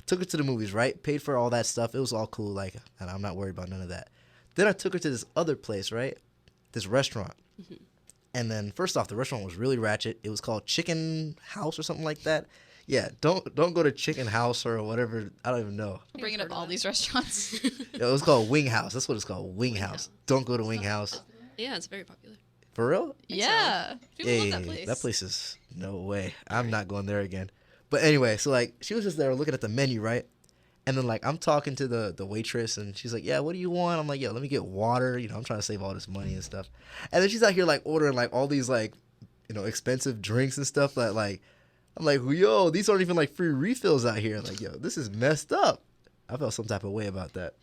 took her to the movies, right? Paid for all that stuff. It was all cool. Like, and I'm not worried about none of that. Then I took her to this other place, right? This restaurant. Mm-hmm. And then first off, the restaurant was really ratchet. It was called Chicken House or something like that. Yeah, don't go to Chicken House or whatever. I don't even know. I'm bringing up all these restaurants. It was called Wing House. That's what it's called, Wing House. Don't go to Wing House. Yeah, it's very popular. For real? Yeah. People love that place. That place is no way. I'm not going there again. But anyway, so like she was just there looking at the menu, right? And then like I'm talking to the waitress and she's like, yeah, what do you want? I'm like, yo, let me get water. I'm trying to save all this money and stuff. And then she's out here like ordering like all these like, expensive drinks and stuff that like, I'm like, yo, these aren't even like free refills out here. Like, yo, this is messed up. I felt some type of way about that.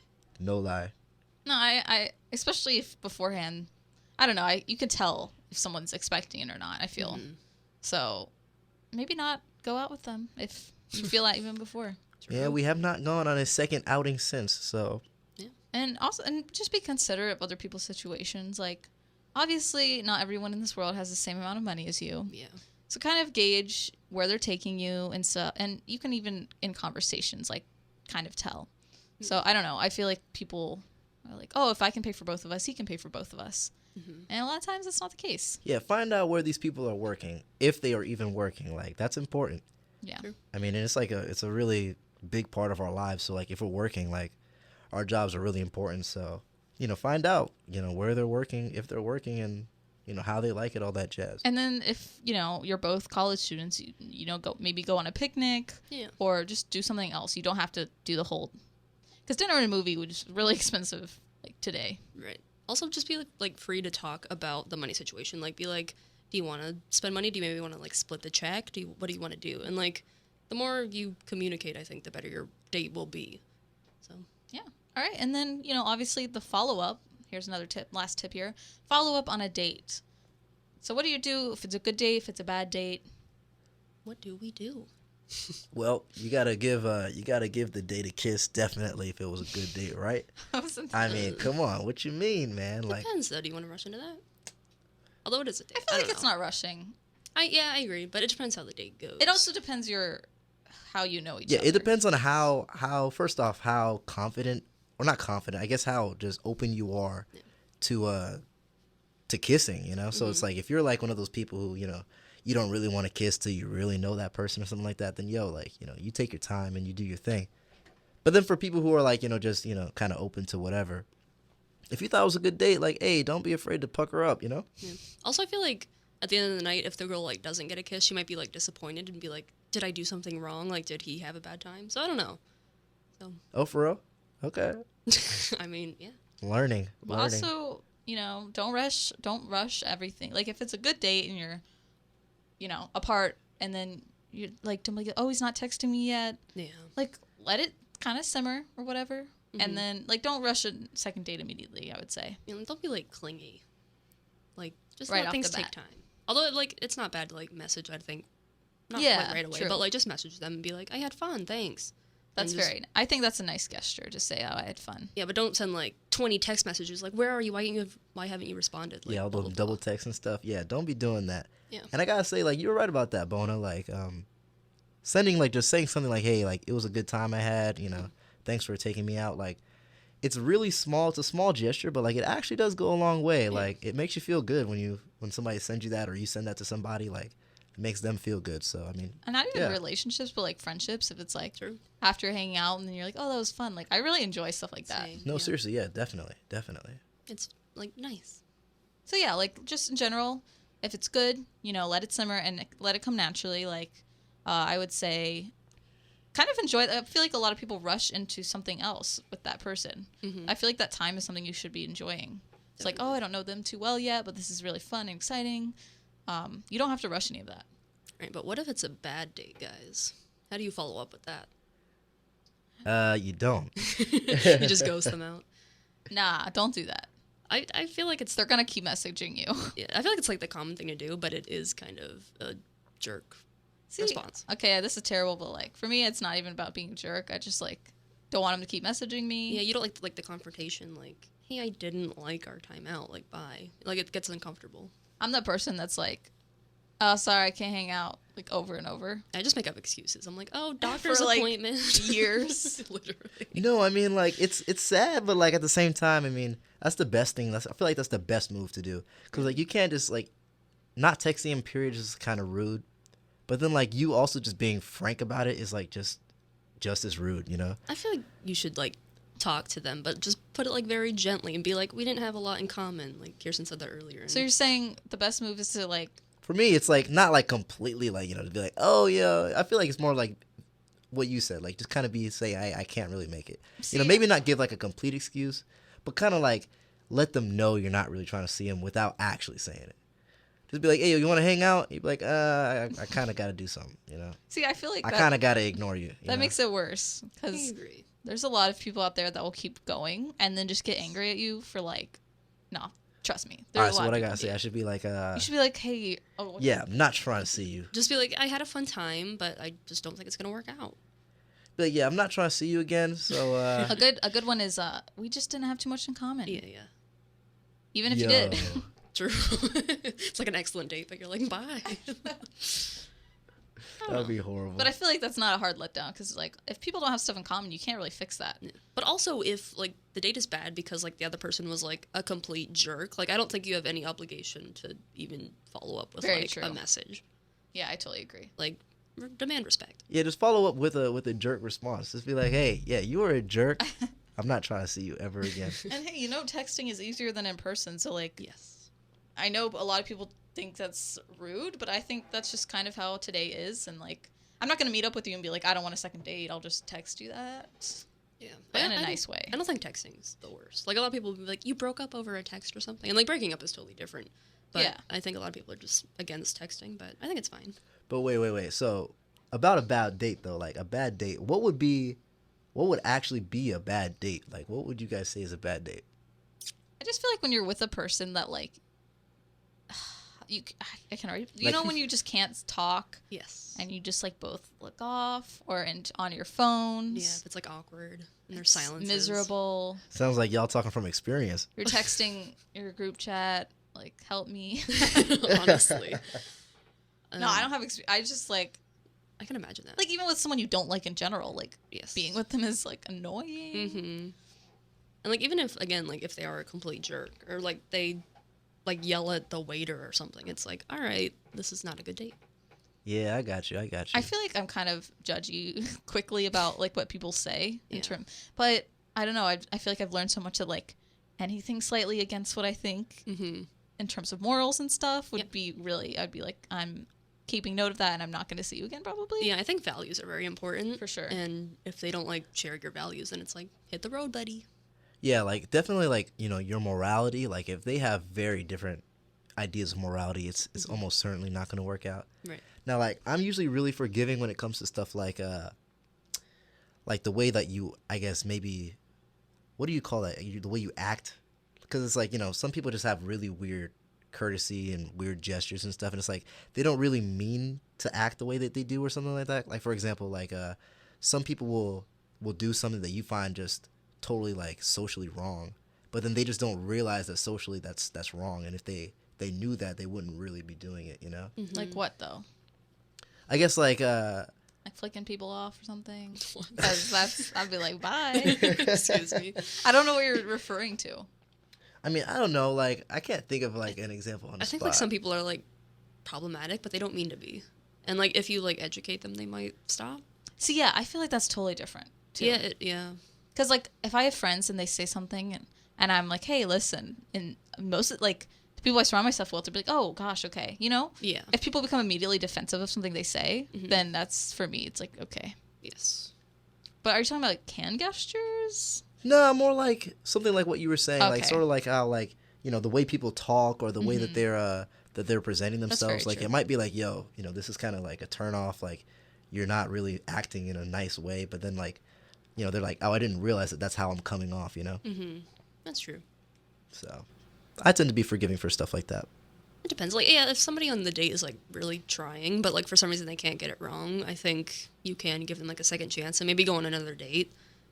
No lie. No, I especially if beforehand, I don't know, you can tell if someone's expecting it or not, I feel. So maybe not go out with them if you feel that even before. Yeah, we have not gone on a second outing since, so. And also, and just be considerate of other people's situations. Like, obviously, not everyone in this world has the same amount of money as you. Yeah. So kind of gauge where they're taking you and stuff. And you can even, in conversations, like, kind of tell. So, I don't know. I feel like people are like, oh, if I can pay for both of us, he can pay for both of us. Mm-hmm. And a lot of times that's not the case. Yeah, find out where these people are working, if they are even working. Like, that's important. Yeah. True. I mean, it's a really big part of our lives. So, like, if we're working, like, our jobs are really important. So, find out, where they're working, if they're working, and, how they like it, all that jazz. And then if, you're both college students, go on a picnic or just do something else. You don't have to do the whole, because dinner and a movie was really expensive, like, today. Right. Also, just be, like free to talk about the money situation. Like, be like, do you want to spend money? Do you maybe want to, like, split the check? What do you want to do? And, like, the more you communicate, I think, the better your date will be. So... Yeah. All right. And then, obviously the follow-up. Here's another last tip here. Follow up on a date. So what do you do if it's a good date, if it's a bad date? What do we do? Well, you gotta give the date a kiss, definitely, if it was a good date, right? I mean, come on. What you mean, man? Depends, though. Do you want to rush into that? Although it is a date. I feel like it's not rushing. I agree, but it depends how the date goes. It also depends how you know each other. Yeah, it depends on how first off, how confident, or not confident, I guess how just open you are to kissing, So Mm-hmm. it's like, if you're like one of those people who, you don't really want to kiss till you really know that person or something like that, then you take your time and you do your thing. But then for people who are like, just, kind of open to whatever, if you thought it was a good date, like, hey, don't be afraid to pucker up, Yeah. Also, I feel like at the end of the night, if the girl, like, doesn't get a kiss, she might be, like, disappointed and be like, did I do something wrong? Like, did he have a bad time? So I don't know. So. Oh, for real? Okay. I mean, yeah. Learning. Also, don't rush everything. Like, if it's a good date and you're, apart, and then you're like, don't be like, oh, he's not texting me yet. Yeah. Like, let it kind of simmer or whatever. Mm-hmm. And then, like, don't rush a second date immediately, I would say. Don't be, like, clingy. Like, just right let things take time. Although, like, it's not bad to, like, message, I think. Not like, right away, but, like, just message them and be like, I had fun, thanks. That's I think that's a nice gesture to say, oh, I had fun. Yeah, but don't send, like, 20 text messages, like, where are you? Why haven't you responded? Like, yeah, all those double texts and stuff. Yeah, don't be doing that. Yeah. And I gotta say, like, you were right about that, Bona. Like, just saying something like, hey, like, it was a good time I had, thanks for taking me out. Like, it's really small. It's a small gesture, but, like, it actually does go a long way. Yeah. Like, it makes you feel good when somebody sends you that, or you send that to somebody, like, it makes them feel good. So, I mean, and not even relationships, but, like, friendships. If it's, like, after hanging out and then you're like, oh, that was fun. Like, I really enjoy stuff like that. No, seriously. Yeah, definitely. It's, like, nice. So, yeah, like, just in general, if it's good, let it simmer and let it come naturally. Like, I would say kind of enjoy it. I feel like a lot of people rush into something else with that person. Mm-hmm. I feel like that time is something you should be enjoying. It's like, oh, I don't know them too well yet, but this is really fun and exciting. You don't have to rush any of that. Right, but what if it's a bad date, guys? How do you follow up with that? You don't. You just ghost them out. Nah, don't do that. I feel like they're gonna keep messaging you. Yeah, I feel like it's like the common thing to do, but it is kind of a jerk response. Okay, this is terrible, but like for me, it's not even about being a jerk. I just like don't want them to keep messaging me. Yeah, you don't like the confrontation. Like, hey, I didn't like our time out. Like, bye. Like, it gets uncomfortable. I'm that person that's like, oh, sorry, I can't hang out, like, over and over. I just make up excuses. I'm like, oh, doctor's appointment. Years. Literally. I mean, like, it's sad, but, like, at the same time, I mean, that's the best thing. I feel like that's the best move to do. Because, like, you can't just, like, not texting him, period, is kind of rude. But then, like, you also just being frank about it is, like, just as rude, I feel like you should, like, talk to them, but just put it, like, very gently and be like, we didn't have a lot in common. Like, Kirsten said that earlier. So you're saying the best move is to, like... For me, it's, like, not, like, completely, like, to be like, oh, yeah. I feel like it's more like what you said. Like, just kind of say, I can't really make it. See, maybe not give, like, a complete excuse, but kind of, like, let them know you're not really trying to see them without actually saying it. Just be like, hey, you want to hang out? You'd be like, I kind of got to do something, See, I feel like I kind of got to ignore you. That makes it worse. Because there's a lot of people out there that will keep going and then just get angry at you for, like, no, trust me. All right, so what I got to say, I should be like, you should be like, hey. Yeah, I'm not trying to see you. Just be like, I had a fun time, but I just don't think it's going to work out. But yeah, I'm not trying to see you again. So A good one is we just didn't have too much in common. Yeah. Even if you did. True. It's like an excellent date, but you're like, bye. That'd be horrible. But I feel like that's not a hard letdown because, like, if people don't have stuff in common, you can't really fix that. Yeah. But also, if like the date is bad because like the other person was like a complete jerk, like I don't think you have any obligation to even follow up with Very like true. a message. Yeah, I totally agree. Like demand respect. Yeah, just follow up with a jerk response. Just be like, hey, yeah, you were a jerk. I'm not trying to see you ever again. And hey, texting is easier than in person. So, like, Yes. I know a lot of people think that's rude, but I think that's just kind of how today is. And, like, I'm not going to meet up with you and be like, I don't want a second date. I'll just text you that. Yeah. But in a nice way. I don't think texting's the worst. Like a lot of people will be like, you broke up over a text or something. And like breaking up is totally different. But Yeah. I think a lot of people are just against texting, but I think it's fine. But wait. So about a bad date though, like a bad date, what would actually be a bad date? Like what would you guys say is a bad date? I just feel like when you're with a person that, like, I can already, Like- when you just can't talk Yes. and you just, like, both look off or on your phones. Yeah, if it's like awkward and there's It's silence. miserable. Sounds like y'all talking from experience. You're texting your group chat, like, help me. Honestly. No, I don't have I just, like, I can imagine that. even with someone you don't like in general, like, yes. being with them is, like, annoying. Mm-hmm. And like even if again like if they are a complete jerk or like they like yell at the waiter or something, it's like, all right, this is not a good date. Yeah, I got you. I feel like I'm kind of judgy quickly about, like, what people say in Yeah. but I don't know. I feel like I've learned so much that, like, anything slightly against what I think Mm-hmm. in terms of morals and stuff would Yep. be really, I'd be like, I'm keeping note of that and I'm not going to see you again probably. Yeah, I think values are very important. For sure. And if they don't like share your values, then it's like, hit the road, buddy. Yeah, like definitely like, your morality, like if they have very different ideas of morality, it's almost certainly not going to work out. Right. Now, like I'm usually really forgiving when it comes to stuff like the way that you, I guess maybe, what do you call that? The way you act, because it's like, some people just have really weird courtesy and weird gestures and stuff, and it's like they don't really mean to act the way that they do or something like that. Like for example, like some people will do something that you find just totally like socially wrong, but then they just don't realize that socially that's wrong, and if they knew that, they wouldn't really be doing it, Mm-hmm. Like what though? I guess like Like flicking people off or something? Because I'd be like, bye. Excuse me. I don't know what you're referring to. I mean, I don't know, like I can't think of like an example on the I think spot. like some people are like problematic, but they don't mean to be. And like if you like educate them, they might stop. See, yeah, I feel like that's totally different too. Yeah, yeah. Because, like, if I have friends and they say something and I'm like, hey, listen, and most of, like, the people I surround myself with, they'll be like, oh, gosh, okay, Yeah. If people become immediately defensive of something they say, then that's, for me, it's like, okay. Yes. But are you talking about, like, hand gestures? No, more like something like what you were saying, like Okay. sort of like how like the way people talk or the way that they're presenting That's themselves. very Like true. it might be like, yo, this is kind of like a turn off. Like you're not really acting in a nice way, but then like, they're like, oh, I didn't realize that that's how I'm coming off. Mm-hmm. That's true. So I tend to be forgiving for stuff like that. It depends. Like, yeah, if somebody on the date is like really trying, but like for some reason they can't get it wrong, I think you can give them like a second chance and maybe go on another date.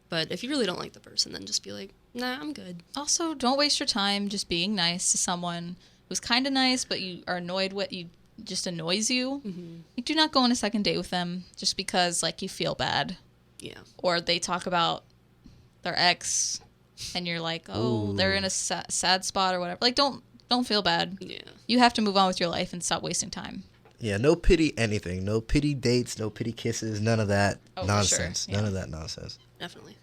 But if you really don't like the person, then just be like, nah, I'm good. Also, don't waste your time just being nice to someone who's kind of nice, but you are annoyed with you, just annoys you. Mm-hmm. Like, do not go on a second date with them just because, like, you feel bad. Yeah. Or they talk about their ex and you're like, oh, they're in a sad spot or whatever. Like, don't feel bad. Yeah. You have to move on with your life and stop wasting time. Yeah, no pity anything. No pity dates, no pity kisses, none of that Oh, nonsense. for sure. None Yeah. of that nonsense. Definitely.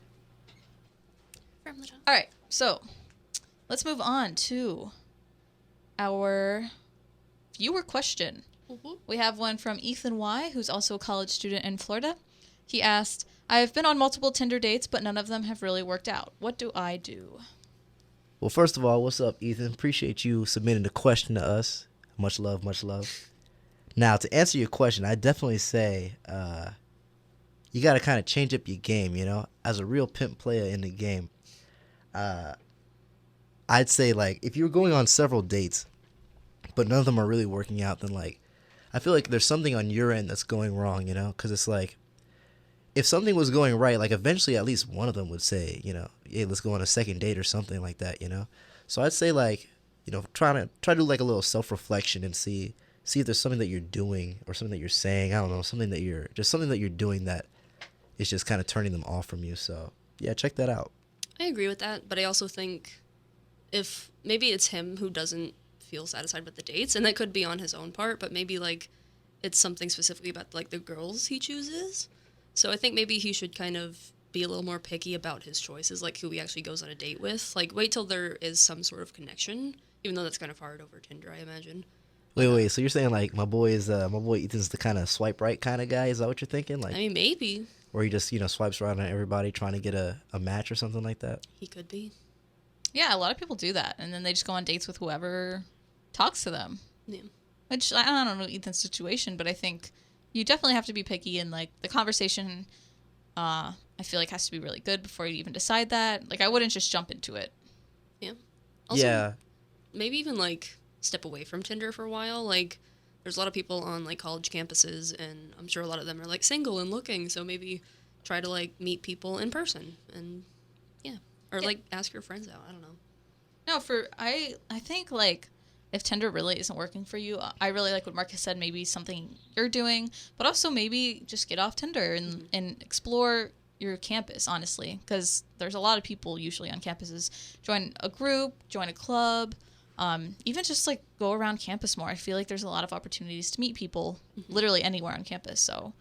From the top. All right, so let's move on to our viewer question. Mhm. We have one from Ethan Y., who's also a college student in Florida. He asked, I have been on multiple Tinder dates, but none of them have really worked out. What do I do? Well, first of all, what's up, Ethan? Appreciate you submitting the question to us. Much love, much love. Now, to answer your question, I definitely say you got to kind of change up your game, As a real pimp player in the game, I'd say, like, if you're going on several dates, but none of them are really working out, then, like, I feel like there's something on your end that's going wrong, Because it's like, if something was going right, like eventually at least one of them would say, hey, let's go on a second date or something like that. So I'd say like, try to do like a little self-reflection and see if there's something that you're doing or something that you're saying. I don't know, something that you're doing that is just kind of turning them off from you. So yeah, check that out. I agree with that, but I also think if maybe it's him who doesn't feel satisfied with the dates, and that could be on his own part, but maybe like it's something specifically about like the girls he chooses. So I think maybe he should kind of be a little more picky about his choices, like who he actually goes on a date with. Like wait till there is some sort of connection, even though that's kind of hard over Tinder, I imagine. Wait. So you're saying like my boy Ethan's the kind of swipe right kind of guy? Is that what you're thinking? Like, I mean, maybe. Where he just swipes right on everybody trying to get a match or something like that? He could be. Yeah, a lot of people do that, and then they just go on dates with whoever talks to them. Yeah. Which I don't know Ethan's situation, but I think you definitely have to be picky, and like the conversation, I feel like has to be really good before you even decide that. Like I wouldn't just jump into it. Yeah. Also, yeah. Maybe even like step away from Tinder for a while. Like there's a lot of people on like college campuses, and I'm sure a lot of them are like single and looking. So maybe try to like meet people in person, and or like ask your friends out. I don't know. No, I think like if Tinder really isn't working for you, I really like what Marcus said. Maybe something you're doing, but also maybe just get off Tinder and explore your campus. Honestly, because there's a lot of people usually on campuses. Join a group, join a club. Even just like go around campus more. I feel like there's a lot of opportunities to meet people literally anywhere on campus. So,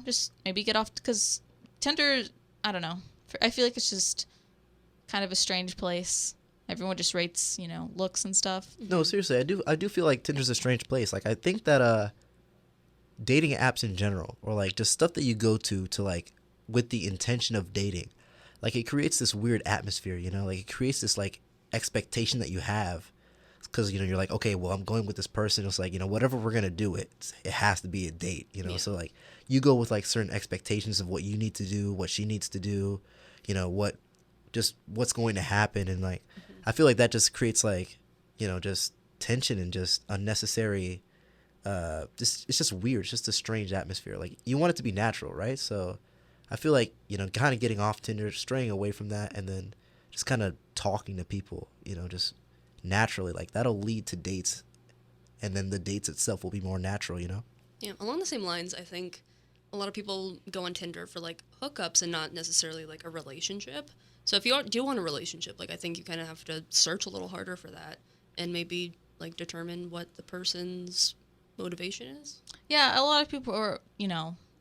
just maybe get off, because Tinder, I don't know. I feel like it's just kind of a strange place. Everyone just rates, looks and stuff. No, seriously, I do feel like Tinder's a strange place. Like I think that dating apps in general, or like just stuff that you go to like with the intention of dating, like it creates this weird atmosphere, like it creates this like expectation that you have. Because you're like, okay, well, I'm going with this person. It's like, whatever we're gonna do, it has to be a date. Yeah. So like you go with like certain expectations of what you need to do, what she needs to do, what's going to happen, and like I feel like that just creates like just tension and just unnecessary. It's just weird. It's just a strange atmosphere. Like you want it to be natural, right? So I feel like kind of getting off Tinder, straying away from that, and then just kind of talking to people, just naturally, like that'll lead to dates, and then the dates itself will be more natural. Yeah, along the same lines, I think a lot of people go on Tinder for like hookups and not necessarily like a relationship. So if you do want a relationship, like I think you kind of have to search a little harder for that, and maybe like determine what the person's motivation is. Yeah, a lot of people are,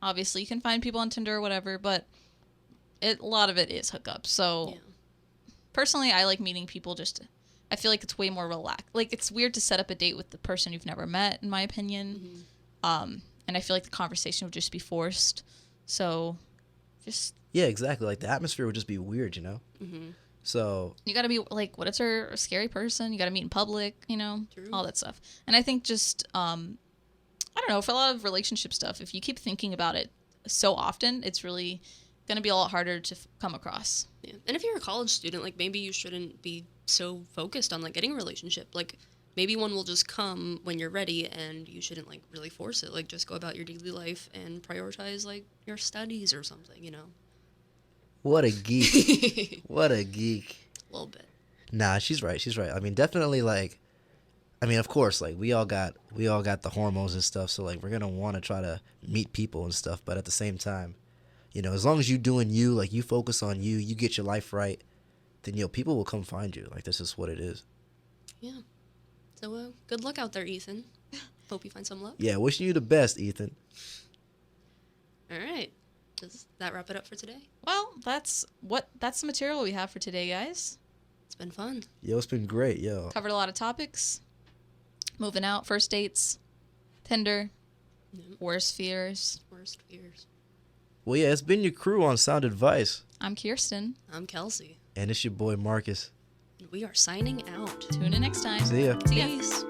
obviously you can find people on Tinder or whatever, but a lot of it is hookups. So personally, I like meeting people I feel like it's way more relaxed. Like, it's weird to set up a date with the person you've never met, in my opinion. And I feel like the conversation would just be forced. So, just... Yeah, exactly. Like, the atmosphere would just be weird, So... You gotta be, like, what if they're a scary person? You gotta meet in public, True. all that stuff. And I think just, I don't know, for a lot of relationship stuff, if you keep thinking about it so often, it's really gonna be a lot harder to come across. Yeah. And if you're a college student, like, maybe you shouldn't be so focused on like getting a relationship. Like maybe one will just come when you're ready, and you shouldn't like really force it. Like just go about your daily life and prioritize like your studies or something, What a geek. What a geek. A little bit. Nah, she's right. I mean, definitely like, of course, like we all got the hormones and stuff, so like we're gonna want to try to meet people and stuff, but at the same time, as long as you doing you, like you focus on you get your life right, then people will come find you. Like this is what it is. Yeah. So good luck out there, Ethan. Hope you find some luck. Yeah, wishing you the best, Ethan. All right. Does that wrap it up for today? Well, that's the material we have for today, guys. It's been fun. Yo, it's been great, yo. Covered a lot of topics. Moving out, first dates, Tinder, worst fears. Worst fears. Well, yeah, it's been your crew on Sound Advice. I'm Kirsten. I'm Kelsey. And it's your boy Marcus. And we are signing out. Tune in next time. See ya. See ya. Peace.